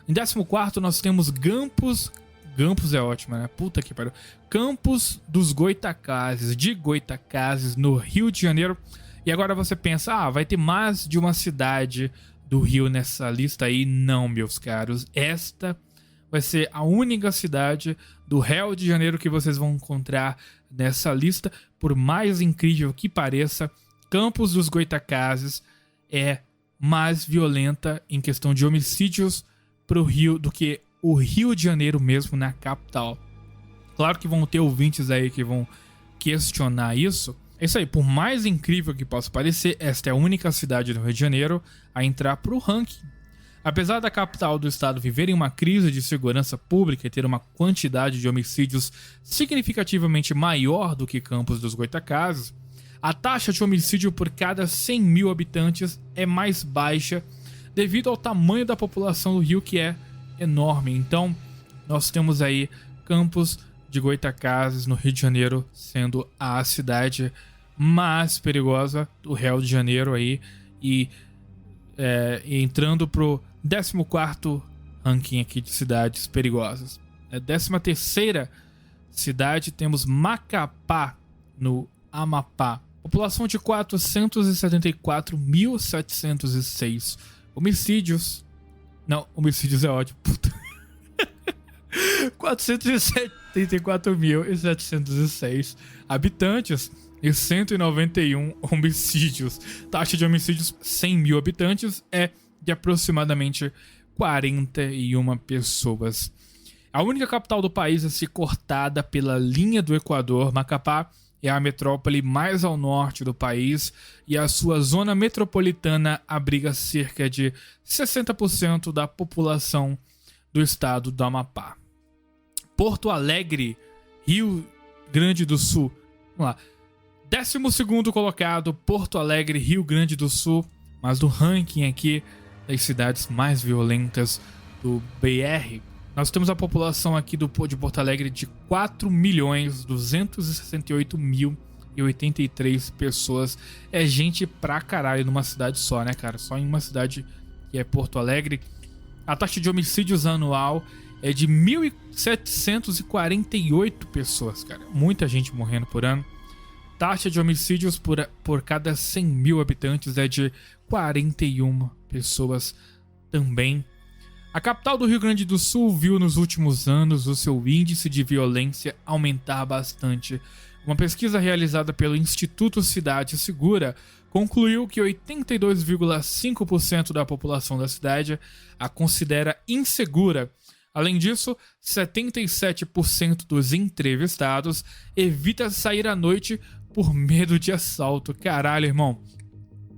Em 14º nós temos Campos. Campos é ótimo, né? Puta que pariu. Campos dos Goytacazes, de Goytacazes, no Rio de Janeiro. E agora você pensa, vai ter mais de uma cidade do Rio nessa lista aí. Não, meus caros. Esta vai ser a única cidade do Rio de Janeiro que vocês vão encontrar nessa lista. Por mais incrível que pareça, Campos dos Goytacazes é mais violenta em questão de homicídios pro Rio do que o Rio de Janeiro mesmo, na capital. Claro que vão ter ouvintes aí que vão questionar isso. É isso aí, por mais incrível que possa parecer, esta é a única cidade do Rio de Janeiro a entrar pro ranking. Apesar da capital do estado viver em uma crise de segurança pública e ter uma quantidade de homicídios significativamente maior do que Campos dos Goytacazes, a taxa de homicídio por cada 100 mil habitantes é mais baixa devido ao tamanho da população do Rio, que é enorme. Então, nós temos aí Campos de Goytacazes, no Rio de Janeiro, sendo a cidade mais perigosa do Rio de Janeiro aí, e entrando pro 14º ranking aqui de cidades perigosas. 13ª cidade, temos Macapá, no Amapá. População de 474.706 homicídios. Não, homicídios é ótimo, puta. 474.706 habitantes e 191 homicídios. Taxa de homicídios 100 mil habitantes é de aproximadamente 41 pessoas. A única capital do país a ser cortada pela linha do Equador, Macapá, é a metrópole mais ao norte do país e a sua zona metropolitana abriga cerca de 60% da população do estado do Amapá. Porto Alegre, Rio Grande do Sul. Vamos lá. 12º colocado, Porto Alegre, Rio Grande do Sul. Mas do ranking aqui das cidades mais violentas do BR, nós temos a população aqui de Porto Alegre de 4.268.083 pessoas. É gente pra caralho numa cidade só, né, cara? Só em uma cidade que é Porto Alegre. A taxa de homicídios anual é de 1.748 pessoas, cara. Muita gente morrendo por ano. Taxa de homicídios por cada 100 mil habitantes é de 41 pessoas também. A capital do Rio Grande do Sul viu nos últimos anos o seu índice de violência aumentar bastante. Uma pesquisa realizada pelo Instituto Cidade Segura concluiu que 82,5% da população da cidade a considera insegura. Além disso, 77% dos entrevistados evita sair à noite por medo de assalto. Caralho, irmão.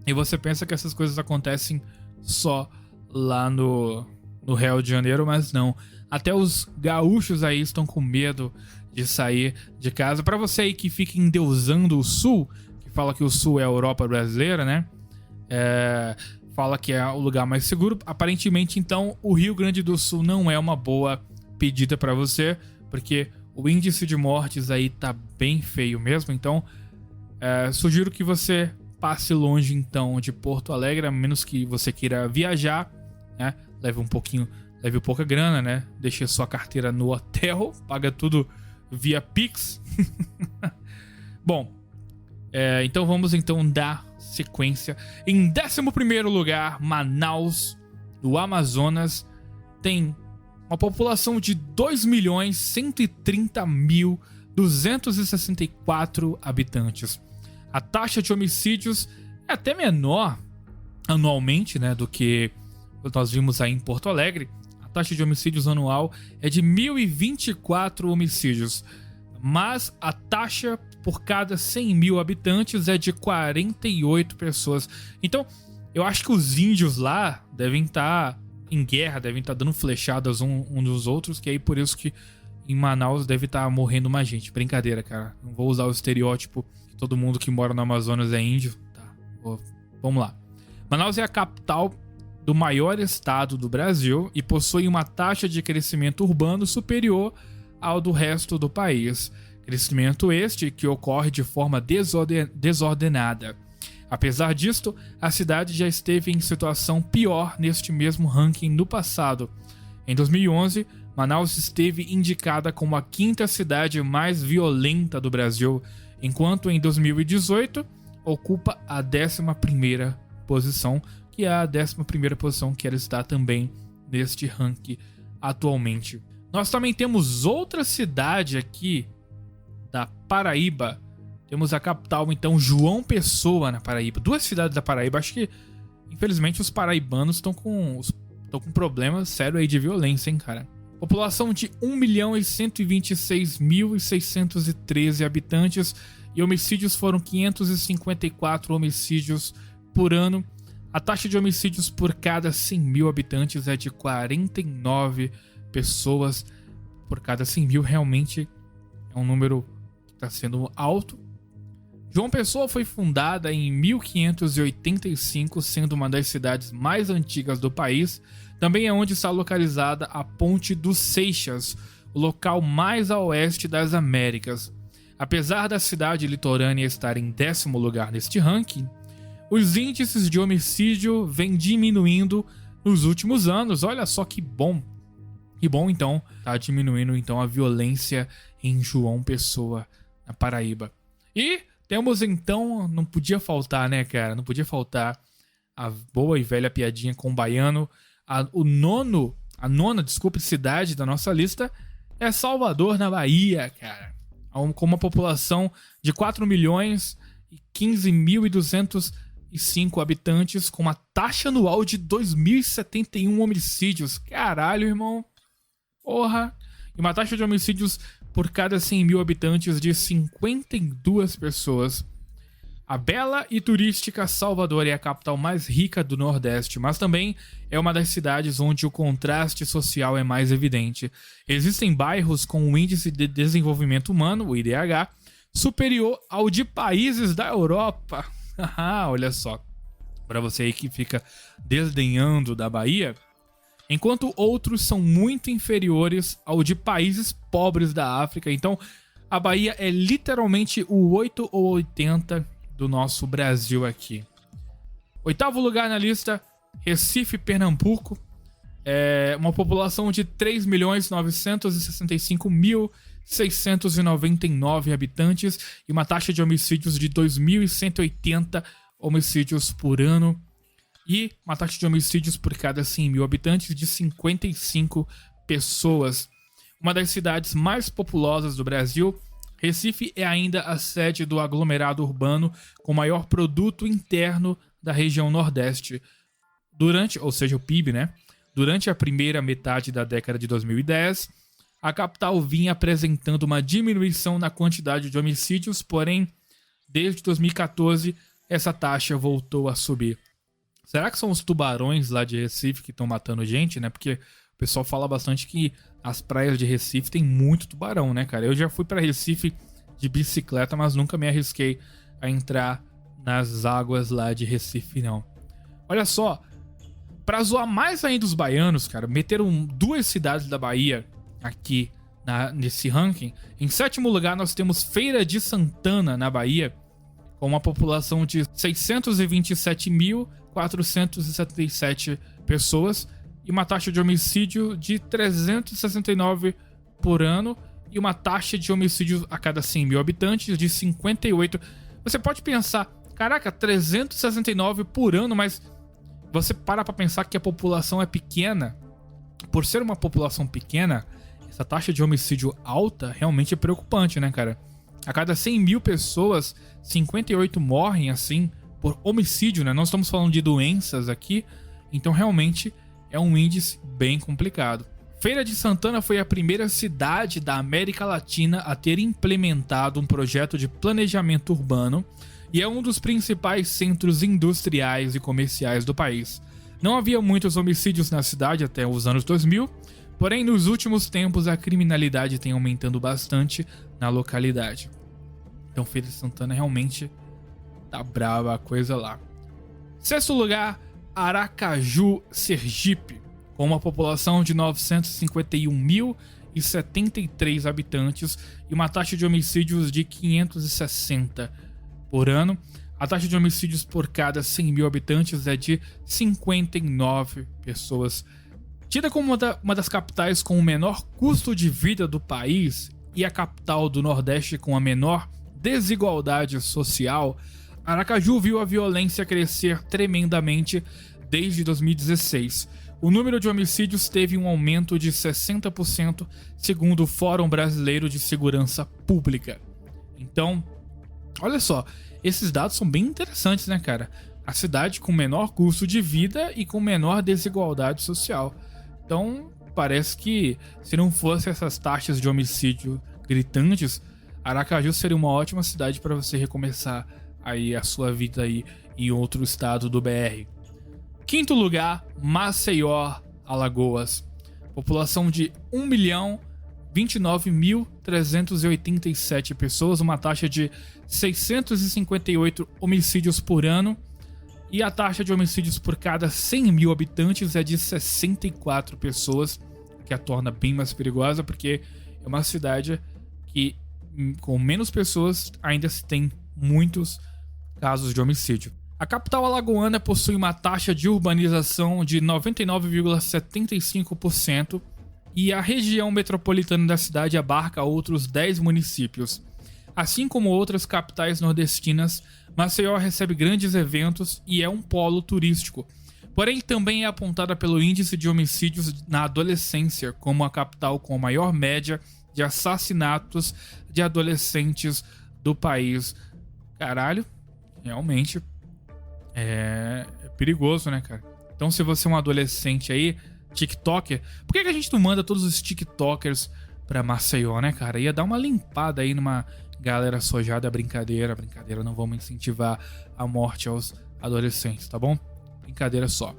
E você pensa que essas coisas acontecem só lá no Rio de Janeiro, mas não. Até os gaúchos aí estão com medo de sair de casa. Pra você aí que fica endeusando o Sul, que fala que o Sul é a Europa brasileira, né? Fala que é o lugar mais seguro. Aparentemente, então, o Rio Grande do Sul não é uma boa pedida pra você, porque o índice de mortes aí tá bem feio mesmo. Então, sugiro que você passe longe, então, de Porto Alegre, a menos que você queira viajar, né? Leve pouca grana, né? Deixe sua carteira no hotel, paga tudo via Pix. Bom, então vamos então dar sequência. Em 11º lugar, Manaus, no Amazonas, tem uma população de 2.130.264 habitantes. A taxa de homicídios é até menor anualmente, né, do que nós vimos aí em Porto Alegre. A taxa de homicídios anual é de 1.024 homicídios, mas a taxa por cada 100 mil habitantes é de 48 pessoas. Então, eu acho que os índios lá devem estar em guerra, devem estar dando flechadas um dos outros, que aí por isso que em Manaus deve estar morrendo mais gente. Brincadeira, cara. Não vou usar o estereótipo que todo mundo que mora no Amazonas é índio. Tá, vamos lá. Manaus é a capital do maior estado do Brasil e possui uma taxa de crescimento urbano superior ao do resto do país. Crescimento este que ocorre de forma desordenada. Apesar disto, a cidade já esteve em situação pior neste mesmo ranking no passado. Em 2011, Manaus esteve indicada como a 5ª cidade mais violenta do Brasil, enquanto em 2018 ocupa a 11ª posição, que é a 11ª posição que ela está também neste ranking atualmente. Nós também temos outra cidade aqui da Paraíba. Temos a capital, então, João Pessoa, na Paraíba. 2 cidades da Paraíba. Acho que, infelizmente, os paraibanos estão com problemas sérios aí de violência, hein, cara. População de 1.126.613 habitantes e homicídios foram 554 homicídios por ano. A taxa de homicídios por cada 100 mil habitantes é de 49 pessoas por cada 100 mil. Realmente é um número que está sendo alto. João Pessoa foi fundada em 1585, sendo uma das cidades mais antigas do país. Também é onde está localizada a Ponte dos Seixas, o local mais a oeste das Américas. Apesar da cidade litorânea estar em 10º lugar neste ranking, os índices de homicídio vêm diminuindo nos últimos anos. Olha só que bom. Que bom, então, tá diminuindo então a violência em João Pessoa, na Paraíba. E temos então, não podia faltar, né, cara? Não podia faltar a boa e velha piadinha com o baiano. A nona cidade da nossa lista é Salvador, na Bahia, cara. Com uma população de 4.015.205 habitantes, com uma taxa anual de 2.071 homicídios. Caralho, irmão. Porra. E uma taxa de homicídios por cada 100 mil habitantes de 52 pessoas. A bela e turística Salvador é a capital mais rica do Nordeste, mas também é uma das cidades onde o contraste social é mais evidente. Existem bairros com o Índice de Desenvolvimento Humano, o IDH, superior ao de países da Europa. Olha só, para você aí que fica desdenhando da Bahia, enquanto outros são muito inferiores ao de países pobres da África. Então, a Bahia é literalmente o 8 ou 80 do nosso Brasil aqui. 8º lugar na lista, Recife, Pernambuco. É uma população de 3.965.699 habitantes e uma taxa de homicídios de 2.180 homicídios por ano. E uma taxa de homicídios por cada 100 mil habitantes de 55 pessoas. Uma das cidades mais populosas do Brasil, Recife é ainda a sede do aglomerado urbano com maior produto interno da região Nordeste. Ou seja, o PIB, né? Durante a primeira metade da década de 2010, a capital vinha apresentando uma diminuição na quantidade de homicídios, porém, desde 2014, essa taxa voltou a subir. Será que são os tubarões lá de Recife que estão matando gente, né? Porque o pessoal fala bastante que as praias de Recife tem muito tubarão, né, cara? Eu já fui para Recife de bicicleta, mas nunca me arrisquei a entrar nas águas lá de Recife, não. Olha só, pra zoar mais ainda os baianos, cara, meteram 2 cidades da Bahia aqui nesse ranking. Em 7º lugar, nós temos Feira de Santana, na Bahia, com uma população de 627.477 pessoas e uma taxa de homicídio de 369 por ano e uma taxa de homicídios a cada 100 mil habitantes de 58. Você pode pensar, caraca, 369 por ano, mas você para pra pensar que a população é pequena. Por ser uma população pequena, essa taxa de homicídio alta realmente é preocupante, né, cara? A cada 100 mil pessoas, 58 morrem, assim, por homicídio, né? Nós estamos falando de doenças aqui, então realmente é um índice bem complicado. Feira de Santana foi a primeira cidade da América Latina a ter implementado um projeto de planejamento urbano e é um dos principais centros industriais e comerciais do país. Não havia muitos homicídios na cidade até os anos 2000, porém nos últimos tempos a criminalidade tem aumentando bastante na localidade. Então Feira de Santana realmente tá brava a coisa lá. 6º lugar, Aracaju, Sergipe, com uma população de 951.073 habitantes e uma taxa de homicídios de 560 por ano. A taxa de homicídios por cada 100 mil habitantes é de 59 pessoas. Tida como uma das capitais com o menor custo de vida do país e a capital do Nordeste com a menor desigualdade social, Aracaju viu a violência crescer tremendamente desde 2016. O número de homicídios teve um aumento de 60%, segundo o Fórum Brasileiro de Segurança Pública. Então, olha só, esses dados são bem interessantes, né, cara? A cidade com menor custo de vida e com menor desigualdade social. Então, parece que se não fosse essas taxas de homicídio gritantes, Aracaju seria uma ótima cidade para você recomeçar aí a sua vida aí em outro estado do BR. 5º lugar, Maceió, Alagoas. População de 1.029.387 pessoas, uma taxa de 658 homicídios por ano. E a taxa de homicídios por cada 100 mil habitantes é de 64 pessoas, que a torna bem mais perigosa, porque é uma cidade que, com menos pessoas, ainda se tem muitos casos de homicídio. A capital alagoana possui uma taxa de urbanização de 99,75% e a região metropolitana da cidade abarca outros 10 municípios. Assim como outras capitais nordestinas, Maceió recebe grandes eventos e é um polo turístico. Porém, também é apontada pelo índice de homicídios na adolescência como a capital com a maior média de assassinatos de adolescentes do país. Caralho, realmente é perigoso, né, cara? Então, se você é um adolescente aí, TikToker, por que a gente não manda todos os TikTokers pra Maceió, né, cara? Ia dar uma limpada aí numa galera sojada. Brincadeira, não vamos incentivar a morte aos adolescentes, tá bom? Brincadeira só.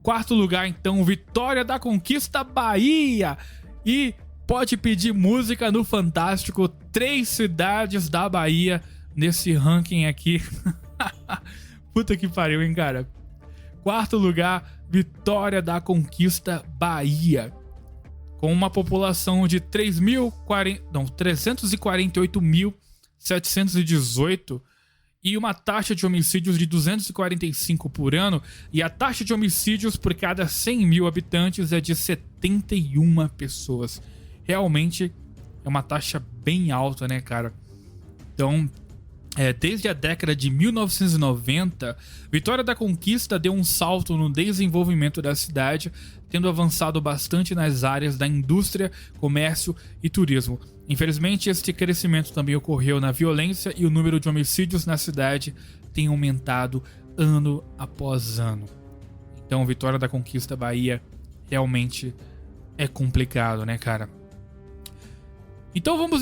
4º lugar, então, Vitória da Conquista, Bahia. E pode pedir música no Fantástico. 3 cidades da Bahia nesse ranking aqui. Puta que pariu, hein, cara? 4º lugar, Vitória da Conquista, Bahia. Com uma população de 348.718 e uma taxa de homicídios de 245 por ano. E a taxa de homicídios por cada 100 mil habitantes é de 71 pessoas. Realmente é uma taxa bem alta, né, cara? Então, desde a década de 1990, Vitória da Conquista deu um salto no desenvolvimento da cidade, tendo avançado bastante nas áreas da indústria, comércio e turismo. Infelizmente, este crescimento também ocorreu na violência e o número de homicídios na cidade tem aumentado ano após ano. Então, Vitória da Conquista, Bahia, realmente é complicado, né, cara? Então, vamos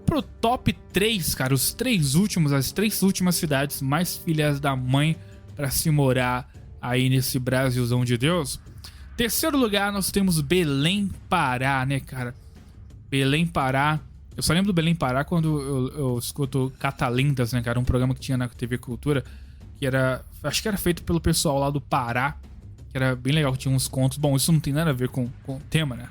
pro top 3, cara. As 3 últimas cidades mais filhas da mãe pra se morar aí nesse Brasilzão de Deus. 3º lugar, nós temos Belém, Pará, né, cara? Belém, Pará. Eu só lembro do Belém, Pará quando eu escuto Catalendas, né, cara? Um programa que tinha na TV Cultura, que era... acho que era feito pelo pessoal lá do Pará, que era bem legal, tinha uns contos. Bom, isso não tem nada a ver com o tema, né?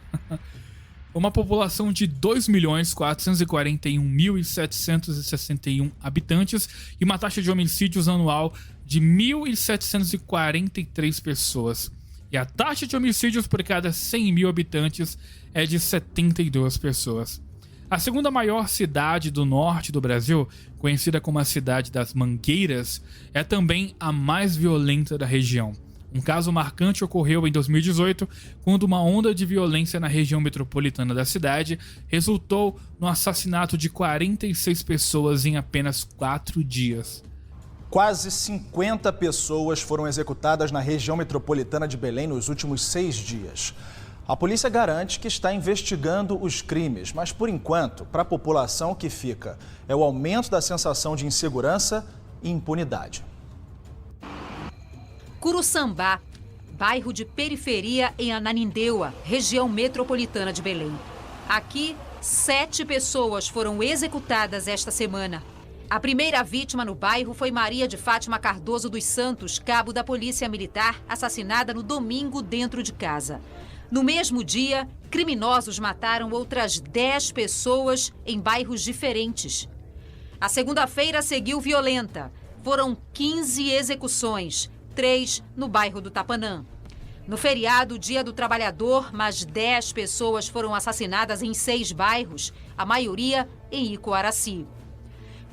Uma população de 2.441.761 habitantes e uma taxa de homicídios anual de 1.743 pessoas. E a taxa de homicídios por cada 100 mil habitantes é de 72 pessoas. A segunda maior cidade do norte do Brasil, conhecida como a cidade das Mangueiras, é também a mais violenta da região. Um caso marcante ocorreu em 2018, quando uma onda de violência na região metropolitana da cidade resultou no assassinato de 46 pessoas em apenas 4 dias. Quase 50 pessoas foram executadas na região metropolitana de Belém nos últimos 6 dias. A polícia garante que está investigando os crimes, mas por enquanto, para a população o que fica é o aumento da sensação de insegurança e impunidade. Curuçambá, bairro de periferia em Ananindeua, região metropolitana de Belém. Aqui, 7 pessoas foram executadas esta semana. A primeira vítima no bairro foi Maria de Fátima Cardoso dos Santos, cabo da Polícia Militar, assassinada no domingo dentro de casa. No mesmo dia, criminosos mataram outras 10 pessoas em bairros diferentes. A segunda-feira seguiu violenta. Foram 15 execuções, 3 no bairro do Tapanã. No feriado, Dia do Trabalhador, mais 10 pessoas foram assassinadas em 6 bairros, a maioria em Icoaraci.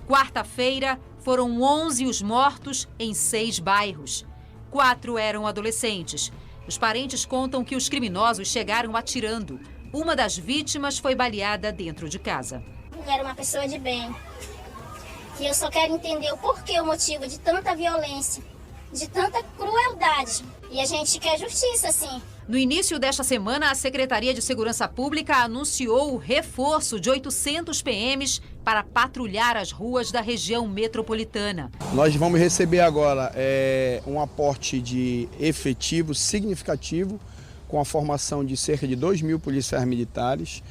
Quarta-feira, foram 11 os mortos em 6 bairros. 4 eram adolescentes. Os parentes contam que os criminosos chegaram atirando. Uma das vítimas foi baleada dentro de casa. Eu era uma pessoa de bem. E eu só quero entender o porquê, o motivo de tanta violência, de tanta crueldade. E a gente quer justiça, sim. No início desta semana, a Secretaria de Segurança Pública anunciou o reforço de 800 PMs para patrulhar as ruas da região metropolitana. Nós vamos receber agora um aporte de efetivo significativo, com a formação de cerca de 2.000 policiais militares.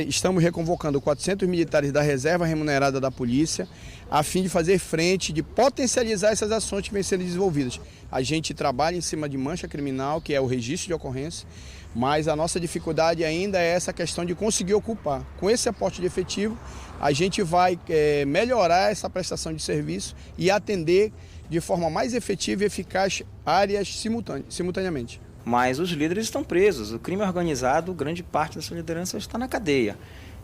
Estamos reconvocando 400 militares da reserva remunerada da polícia, a fim de fazer frente, de potencializar essas ações que vêm sendo desenvolvidas. A gente trabalha em cima de mancha criminal, que é o registro de ocorrência, mas a nossa dificuldade ainda é essa questão de conseguir ocupar. Com esse aporte de efetivo, a gente vai melhorar essa prestação de serviço e atender de forma mais efetiva e eficaz áreas simultaneamente. Mas os líderes estão presos. O crime organizado, grande parte da sua liderança está na cadeia,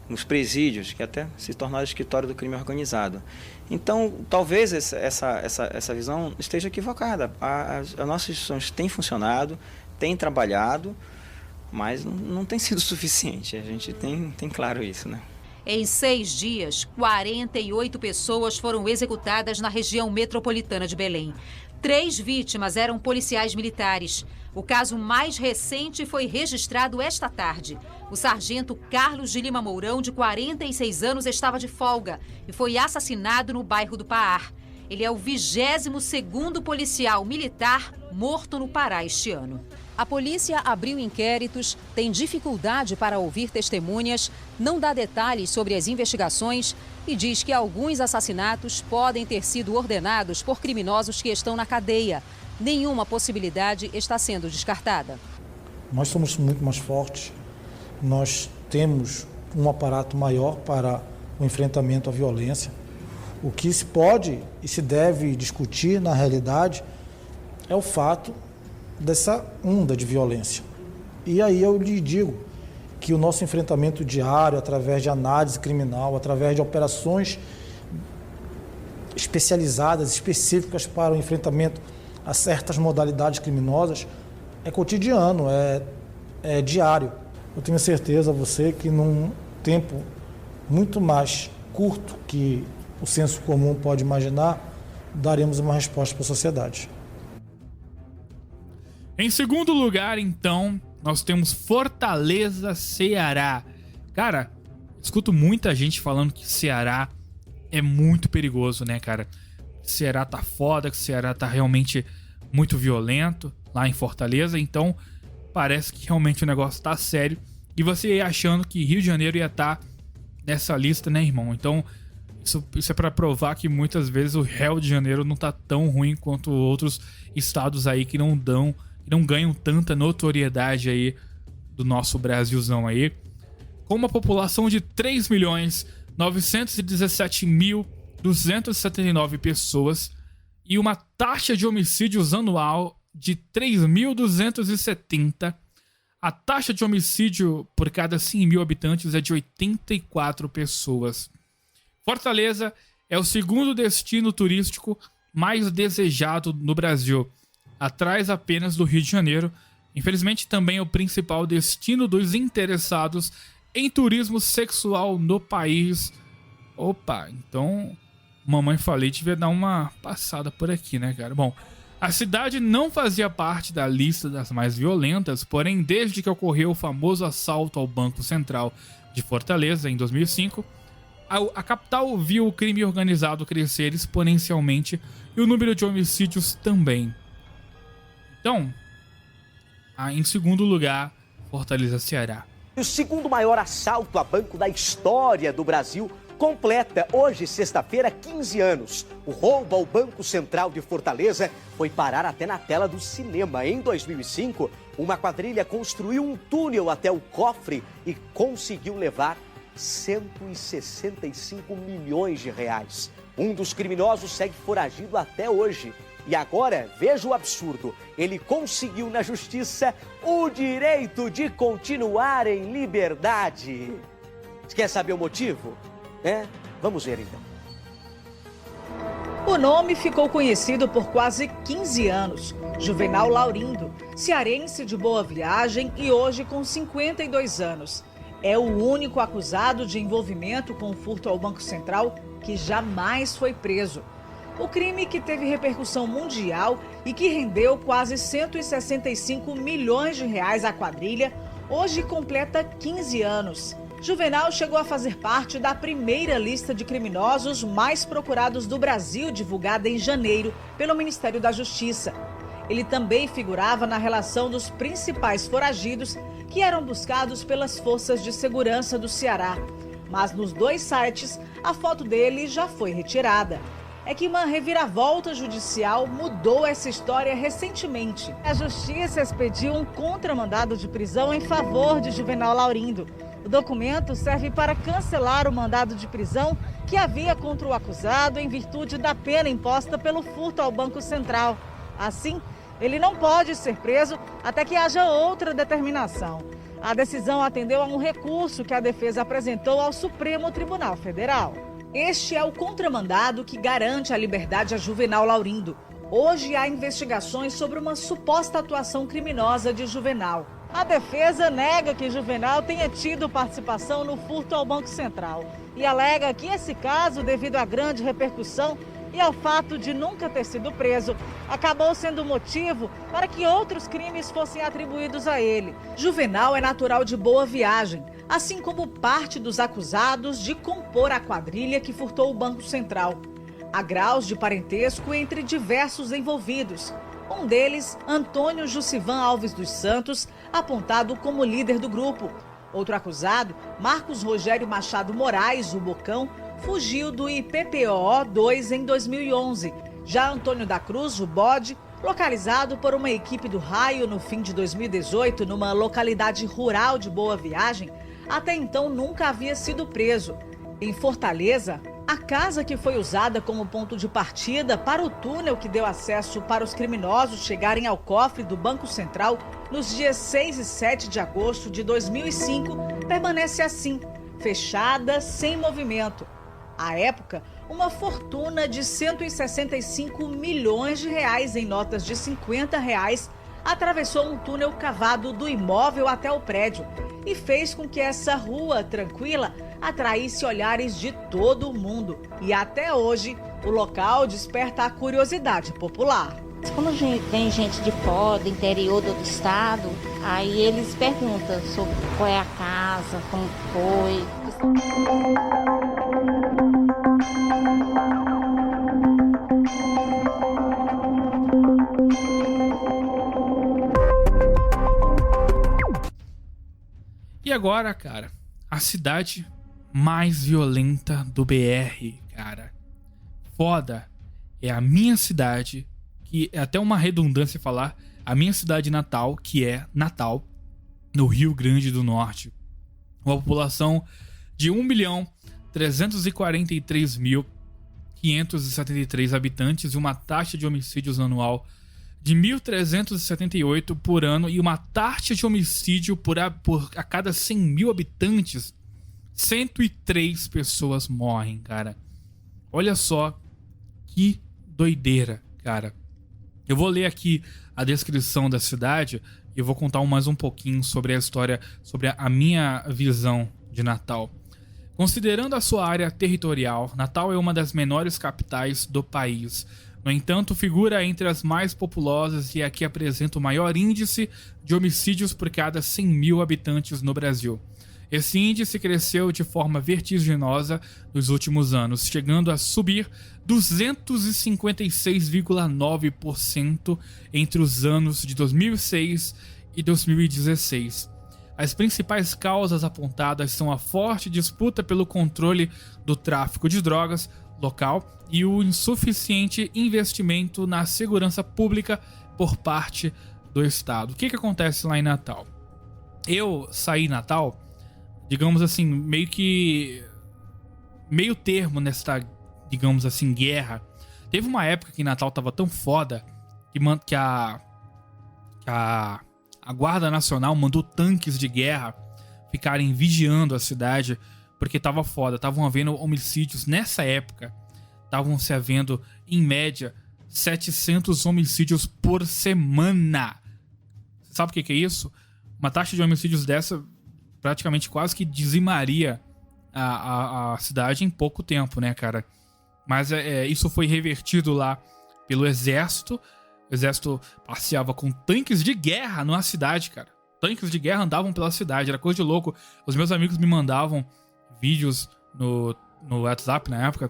nos presídios, que até se tornaram escritório do crime organizado. Então, talvez essa visão esteja equivocada. As nossas instituições têm funcionado, têm trabalhado, mas não tem sido suficiente. A gente tem claro isso, né? Em 6 dias, 48 pessoas foram executadas na região metropolitana de Belém. 3 vítimas eram policiais militares. O caso mais recente foi registrado esta tarde. O sargento Carlos de Lima Mourão, de 46 anos, estava de folga e foi assassinado no bairro do Paar. Ele é o 22º policial militar morto no Pará este ano. A polícia abriu inquéritos, tem dificuldade para ouvir testemunhas, não dá detalhes sobre as investigações e diz que alguns assassinatos podem ter sido ordenados por criminosos que estão na cadeia. Nenhuma possibilidade está sendo descartada. Nós somos muito mais fortes, nós temos um aparato maior para o enfrentamento à violência. O que se pode e se deve discutir, na realidade, é o fato dessa onda de violência. E aí eu lhe digo que o nosso enfrentamento diário, através de análise criminal, através de operações especializadas, específicas para o enfrentamento a certas modalidades criminosas, é cotidiano, é diário. Eu tenho certeza, você, que num tempo muito mais curto que o senso comum pode imaginar, daremos uma resposta para a sociedade. Em segundo lugar, então, nós temos Fortaleza, Ceará. Cara, escuto muita gente falando que Ceará é muito perigoso, né, cara? Ceará tá foda, que Ceará tá realmente muito violento lá em Fortaleza, então parece que realmente o negócio tá sério. E você ia achando que Rio de Janeiro ia estar nessa lista, né, irmão? Então, isso é pra provar que muitas vezes o Rio de Janeiro não tá tão ruim quanto outros estados aí que não ganham tanta notoriedade aí do nosso Brasilzão aí. Com uma população de 3.917.279 pessoas e uma taxa de homicídios anual de 3.270, a taxa de homicídio por cada 100 mil habitantes é de 84 pessoas. Fortaleza é o segundo destino turístico mais desejado no Brasil, atrás apenas do Rio de Janeiro. Infelizmente, também é o principal destino dos interessados em turismo sexual no país. Opa, então mamãe falei, devia dar uma passada por aqui, né, cara? Bom, a cidade não fazia parte da lista das mais violentas, porém, desde que ocorreu o famoso assalto ao Banco Central de Fortaleza, em 2005, a capital viu o crime organizado crescer exponencialmente e o número de homicídios também. Então, em segundo lugar, Fortaleza, Ceará. O segundo maior assalto a banco da história do Brasil completa hoje, sexta-feira, 15 anos. O roubo ao Banco Central de Fortaleza foi parar até na tela do cinema. Em 2005, uma quadrilha construiu um túnel até o cofre e conseguiu levar 165 milhões de reais. Um dos criminosos segue foragido até hoje. E agora, veja o absurdo, ele conseguiu na justiça o direito de continuar em liberdade. Quer saber o motivo? Vamos ver então. O nome ficou conhecido por quase 15 anos. Juvenal Laurindo, cearense de Boa Viagem e hoje com 52 anos. É o único acusado de envolvimento com o furto ao Banco Central que jamais foi preso. O crime, que teve repercussão mundial e que rendeu quase 165 milhões de reais à quadrilha, hoje completa 15 anos. Juvenal chegou a fazer parte da primeira lista de criminosos mais procurados do Brasil, divulgada em janeiro pelo Ministério da Justiça. Ele também figurava na relação dos principais foragidos que eram buscados pelas forças de segurança do Ceará. Mas nos dois sites, a foto dele já foi retirada. É que uma reviravolta judicial mudou essa história recentemente. A Justiça expediu um contramandado de prisão em favor de Juvenal Laurindo. O documento serve para cancelar o mandado de prisão que havia contra o acusado em virtude da pena imposta pelo furto ao Banco Central. Assim, ele não pode ser preso até que haja outra determinação. A decisão atendeu a um recurso que a defesa apresentou ao Supremo Tribunal Federal. Este é o contramandado que garante a liberdade a Juvenal Laurindo. Hoje há investigações sobre uma suposta atuação criminosa de Juvenal. A defesa nega que Juvenal tenha tido participação no furto ao Banco Central e alega que esse caso, devido à grande repercussão e ao fato de nunca ter sido preso, acabou sendo motivo para que outros crimes fossem atribuídos a ele. Juvenal é natural de Boa Viagem, assim como parte dos acusados de compor a quadrilha que furtou o Banco Central. Há graus de parentesco entre diversos envolvidos. Um deles, Antônio Jussivan Alves dos Santos, apontado como líder do grupo. Outro acusado, Marcos Rogério Machado Moraes, o Bocão, fugiu do IPPO-2 em 2011. Já Antônio da Cruz, o Bode, localizado por uma equipe do Raio no fim de 2018 numa localidade rural de Boa Viagem, até então nunca havia sido preso. Em Fortaleza, a casa que foi usada como ponto de partida para o túnel que deu acesso para os criminosos chegarem ao cofre do Banco Central nos dias 6 e 7 de agosto de 2005 permanece assim, fechada, sem movimento. À época, uma fortuna de 165 milhões de reais em notas de 50 reais atravessou um túnel cavado do imóvel até o prédio e fez com que essa rua tranquila atraísse olhares de todo o mundo. E até hoje, o local desperta a curiosidade popular. Quando vem gente de fora, do interior do estado, aí eles perguntam sobre qual é a casa, como foi. E agora, cara, a cidade mais violenta do BR, cara. Foda. É a minha cidade, que é até uma redundância falar, a minha cidade natal, que é Natal, no Rio Grande do Norte. Uma população de 1.343.573 habitantes e uma taxa de homicídios anual de 1.378 por ano e uma taxa de homicídio a cada 100 mil habitantes, 103 pessoas morrem, cara. Olha só que doideira, cara. Eu vou ler aqui a descrição da cidade e eu vou contar mais um pouquinho sobre a história, sobre a minha visão de Natal. Considerando a sua área territorial, Natal é uma das menores capitais do país. No entanto, figura entre as mais populosas e a que apresenta o maior índice de homicídios por cada 100 mil habitantes no Brasil. Esse índice cresceu de forma vertiginosa nos últimos anos, chegando a subir 256,9% entre os anos de 2006 e 2016. As principais causas apontadas são a forte disputa pelo controle do tráfico de drogas local e o insuficiente investimento na segurança pública por parte do Estado. O que acontece lá em Natal? Eu saí em Natal, digamos assim, meio termo nesta, digamos assim, guerra. Teve uma época que Natal tava tão foda que a Guarda Nacional mandou tanques de guerra ficarem vigiando a cidade porque tava foda. Estavam havendo homicídios nessa época. Estavam se havendo, em média, 700 homicídios por semana. Você sabe o que é isso? Uma taxa de homicídios dessa praticamente quase que dizimaria a cidade em pouco tempo, né, cara? Mas isso foi revertido lá pelo exército. O exército passeava com tanques de guerra na cidade, cara. Tanques de guerra andavam pela cidade, era coisa de louco. Os meus amigos me mandavam vídeos no WhatsApp na época.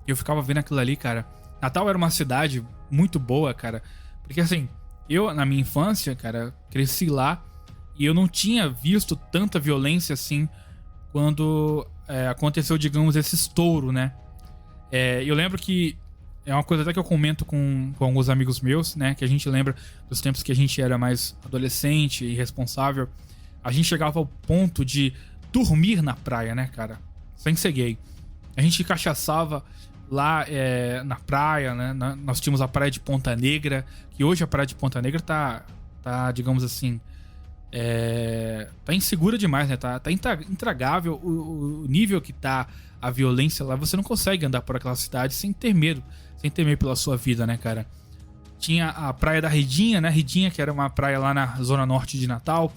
E eu ficava vendo aquilo ali, cara. Natal era uma cidade muito boa, cara. Porque assim, eu na minha infância, cara, cresci lá. E eu não tinha visto tanta violência assim quando aconteceu, digamos, esse estouro, né? Eu lembro que é uma coisa até que eu comento com alguns amigos meus, né? Que a gente lembra dos tempos que a gente era mais adolescente e irresponsável. A gente chegava ao ponto de dormir na praia, né, cara? Sem ser gay. A gente cachaçava lá na praia, né? Nós tínhamos a praia de Ponta Negra, que hoje a praia de Ponta Negra tá digamos assim, tá insegura demais, né? Tá intragável o nível que tá a violência lá. Você não consegue andar por aquela cidade sem ter medo pela sua vida, né, cara? Tinha a praia da Redinha, né? Redinha, que era uma praia lá na zona norte de Natal.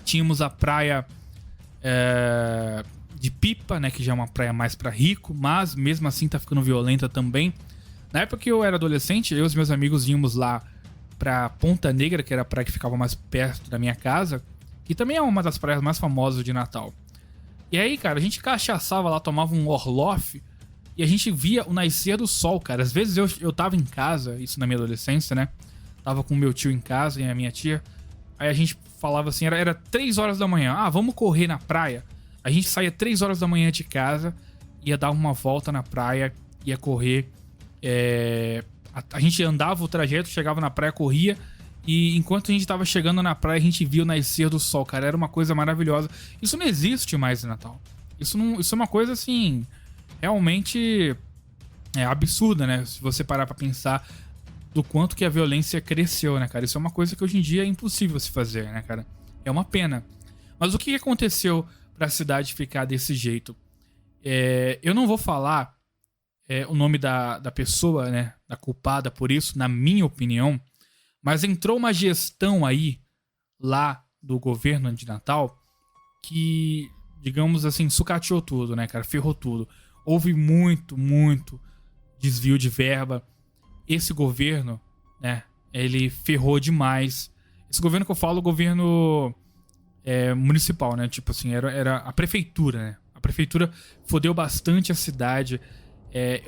Tínhamos a praia de Pipa, né? Que já é uma praia mais pra rico, mas mesmo assim tá ficando violenta também. Na época que eu era adolescente, eu e os meus amigos íamos lá pra Ponta Negra, que era a praia que ficava mais perto da minha casa, que também é uma das praias mais famosas de Natal. E aí, cara, a gente cachaçava lá, tomava um Orloff e a gente via o nascer do sol, cara. Às vezes eu tava em casa, isso na minha adolescência, né? tava com meu tio em casa e a minha tia. Aí a gente falava assim, era 3 horas da manhã. Ah, vamos correr na praia. A gente saía 3 horas da manhã de casa, ia dar uma volta na praia, ia correr. A gente andava o trajeto, chegava na praia, corria. E enquanto a gente tava chegando na praia, a gente viu o nascer do sol, cara. Era uma coisa maravilhosa. Isso não existe mais em Natal. Isso é uma coisa, assim, realmente absurda, né? Se você parar pra pensar do quanto que a violência cresceu, né, cara? Isso é uma coisa que hoje em dia é impossível se fazer, né, cara? É uma pena. Mas o que aconteceu pra cidade ficar desse jeito? Eu não vou falar o nome da pessoa, né, da culpada por isso, na minha opinião, mas entrou uma gestão aí, lá do governo de Natal, que, digamos assim, sucateou tudo, né, cara? Ferrou tudo. Houve muito desvio de verba. Esse governo, né, ele ferrou demais. Esse governo que eu falo, o governo municipal, né? Tipo assim, era a prefeitura, né? A prefeitura fodeu bastante a cidade.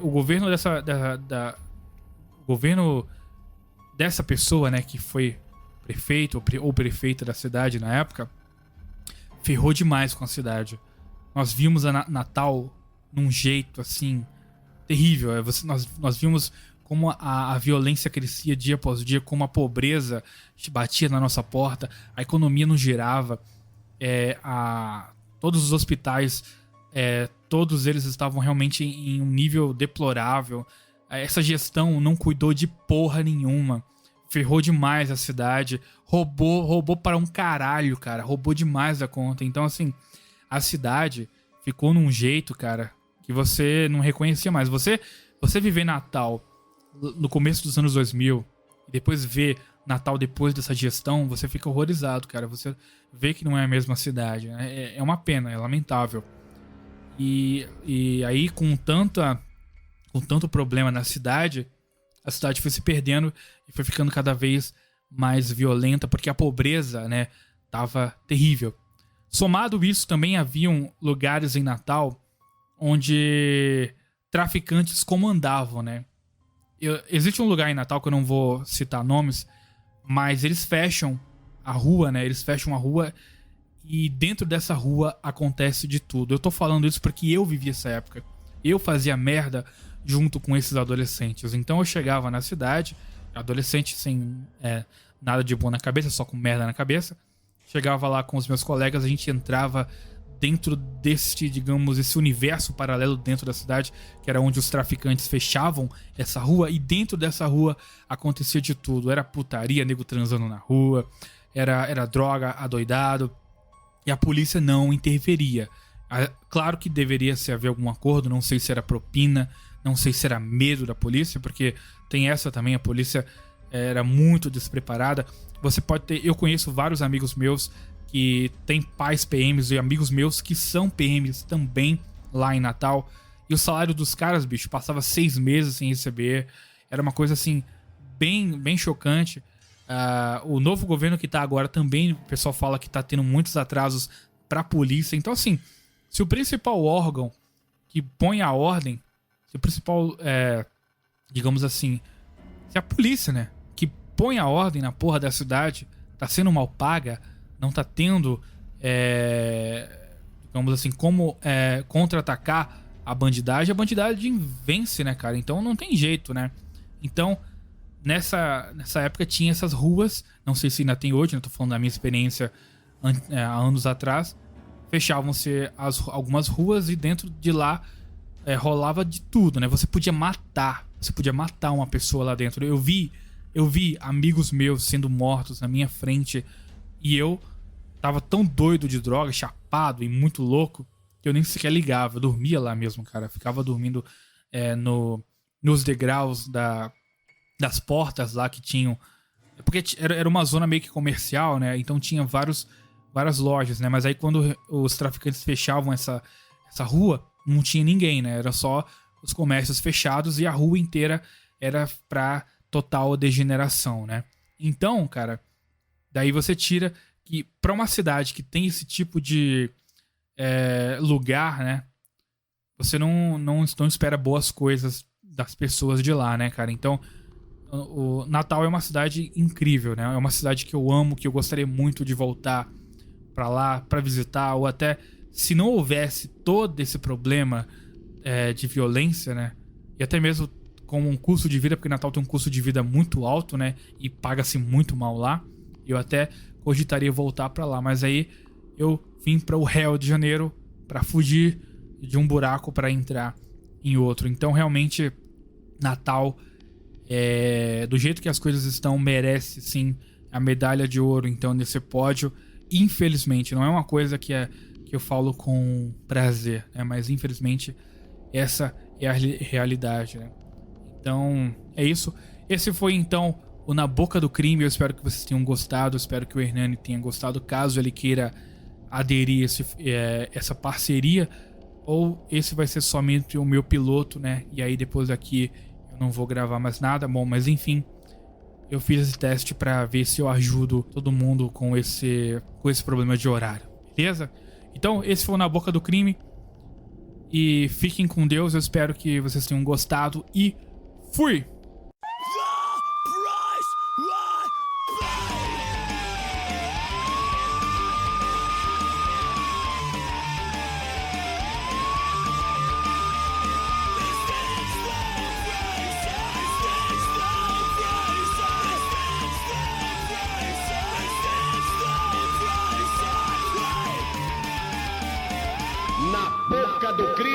O governo governo dessa pessoa, né, que foi prefeito ou prefeita da cidade na época, ferrou demais com a cidade. Nós vimos a Natal num jeito, assim, terrível. Nós vimos como a violência crescia dia após dia, como a pobreza batia na nossa porta, a economia não girava, todos os hospitais, todos eles estavam realmente em um nível deplorável. Essa gestão não cuidou de porra nenhuma, ferrou demais a cidade, roubou para um caralho, cara, roubou demais a conta. Então, assim, a cidade ficou num jeito, cara, que você não reconhecia mais. Você viver Natal no começo dos anos 2000 e depois ver Natal depois dessa gestão, você fica horrorizado, cara. Você vê que não é a mesma cidade, né? É uma pena, é lamentável. E aí, com tanto problema na cidade, a cidade foi se perdendo e foi ficando cada vez mais violenta, porque a pobreza, né, tava terrível. Somado isso, também haviam lugares em Natal onde traficantes comandavam, né? Existe um lugar em Natal que eu não vou citar nomes, mas eles fecham a rua, né? Eles fecham a rua e dentro dessa rua acontece de tudo. Eu tô falando isso porque eu vivi essa época. Eu fazia merda junto com esses adolescentes. Então eu chegava na cidade, adolescente sem nada de bom na cabeça, só com merda na cabeça. Chegava lá com os meus colegas, a gente entrava dentro esse universo paralelo dentro da cidade, que era onde os traficantes fechavam essa rua, e dentro dessa rua acontecia de tudo. Era putaria, nego transando na rua, era droga, adoidado, e a polícia não interferia. Claro que deveria haver algum acordo, não sei se era propina, não sei se era medo da polícia, porque tem essa também, a polícia era muito despreparada. Você pode ter, eu conheço vários amigos meus que têm pais PMs e amigos meus que são PMs também lá em Natal. E o salário dos caras, bicho, passava 6 meses sem receber. Era uma coisa, assim, bem chocante. O novo governo que tá agora também, o pessoal fala que tá tendo muitos atrasos pra polícia. Então, assim, se o principal órgão que põe a ordem, se o principal, digamos assim, se a polícia, né, que põe a ordem na porra da cidade, tá sendo mal paga, não tá tendo, digamos assim, como contra-atacar a bandidagem vence, né, cara? Então não tem jeito, né? Então, nessa época tinha essas ruas, não sei se ainda tem hoje, né? Tô falando da minha experiência há anos atrás. Fechavam-se algumas ruas e dentro de lá rolava de tudo, né? Você podia matar uma pessoa lá dentro. Eu vi amigos meus sendo mortos na minha frente e eu tava tão doido de droga, chapado e muito louco, que eu nem sequer ligava. Eu dormia lá mesmo, cara. Ficava dormindo nos degraus das portas lá que tinham... Porque era uma zona meio que comercial, né? Então tinha várias lojas, né? Mas aí quando os traficantes fechavam essa rua, não tinha ninguém, né? Era só os comércios fechados e a rua inteira era pra total degeneração, né? Então, cara, daí você tira que pra uma cidade que tem esse tipo de lugar, né? Você não espera boas coisas das pessoas de lá, né, cara? Então, O Natal é uma cidade incrível, né? É uma cidade que eu amo, que eu gostaria muito de voltar pra lá, pra visitar, ou até se não houvesse todo esse problema de violência, né? E até mesmo com um custo de vida, porque Natal tem um custo de vida muito alto, né? E paga-se muito mal lá. Eu até cogitaria voltar pra lá, mas aí eu vim para o Rio de Janeiro para fugir de um buraco para entrar em outro. Então realmente Natal, do jeito que as coisas estão, merece sim a medalha de ouro então nesse pódio. Infelizmente, não é uma coisa que eu falo com prazer, né? Mas infelizmente essa é a realidade, né? Então é isso. Esse foi então o Na Boca do Crime. Eu espero que vocês tenham gostado, eu espero que o Hernani tenha gostado, caso ele queira aderir essa parceria, ou esse vai ser somente o meu piloto, né? E aí depois daqui eu não vou gravar mais nada. Bom, mas enfim, eu fiz esse teste pra ver se eu ajudo todo mundo com esse problema de horário, beleza? Então esse foi o Na Boca do Crime, e fiquem com Deus. Eu espero que vocês tenham gostado e fui! Na Boca do Crime.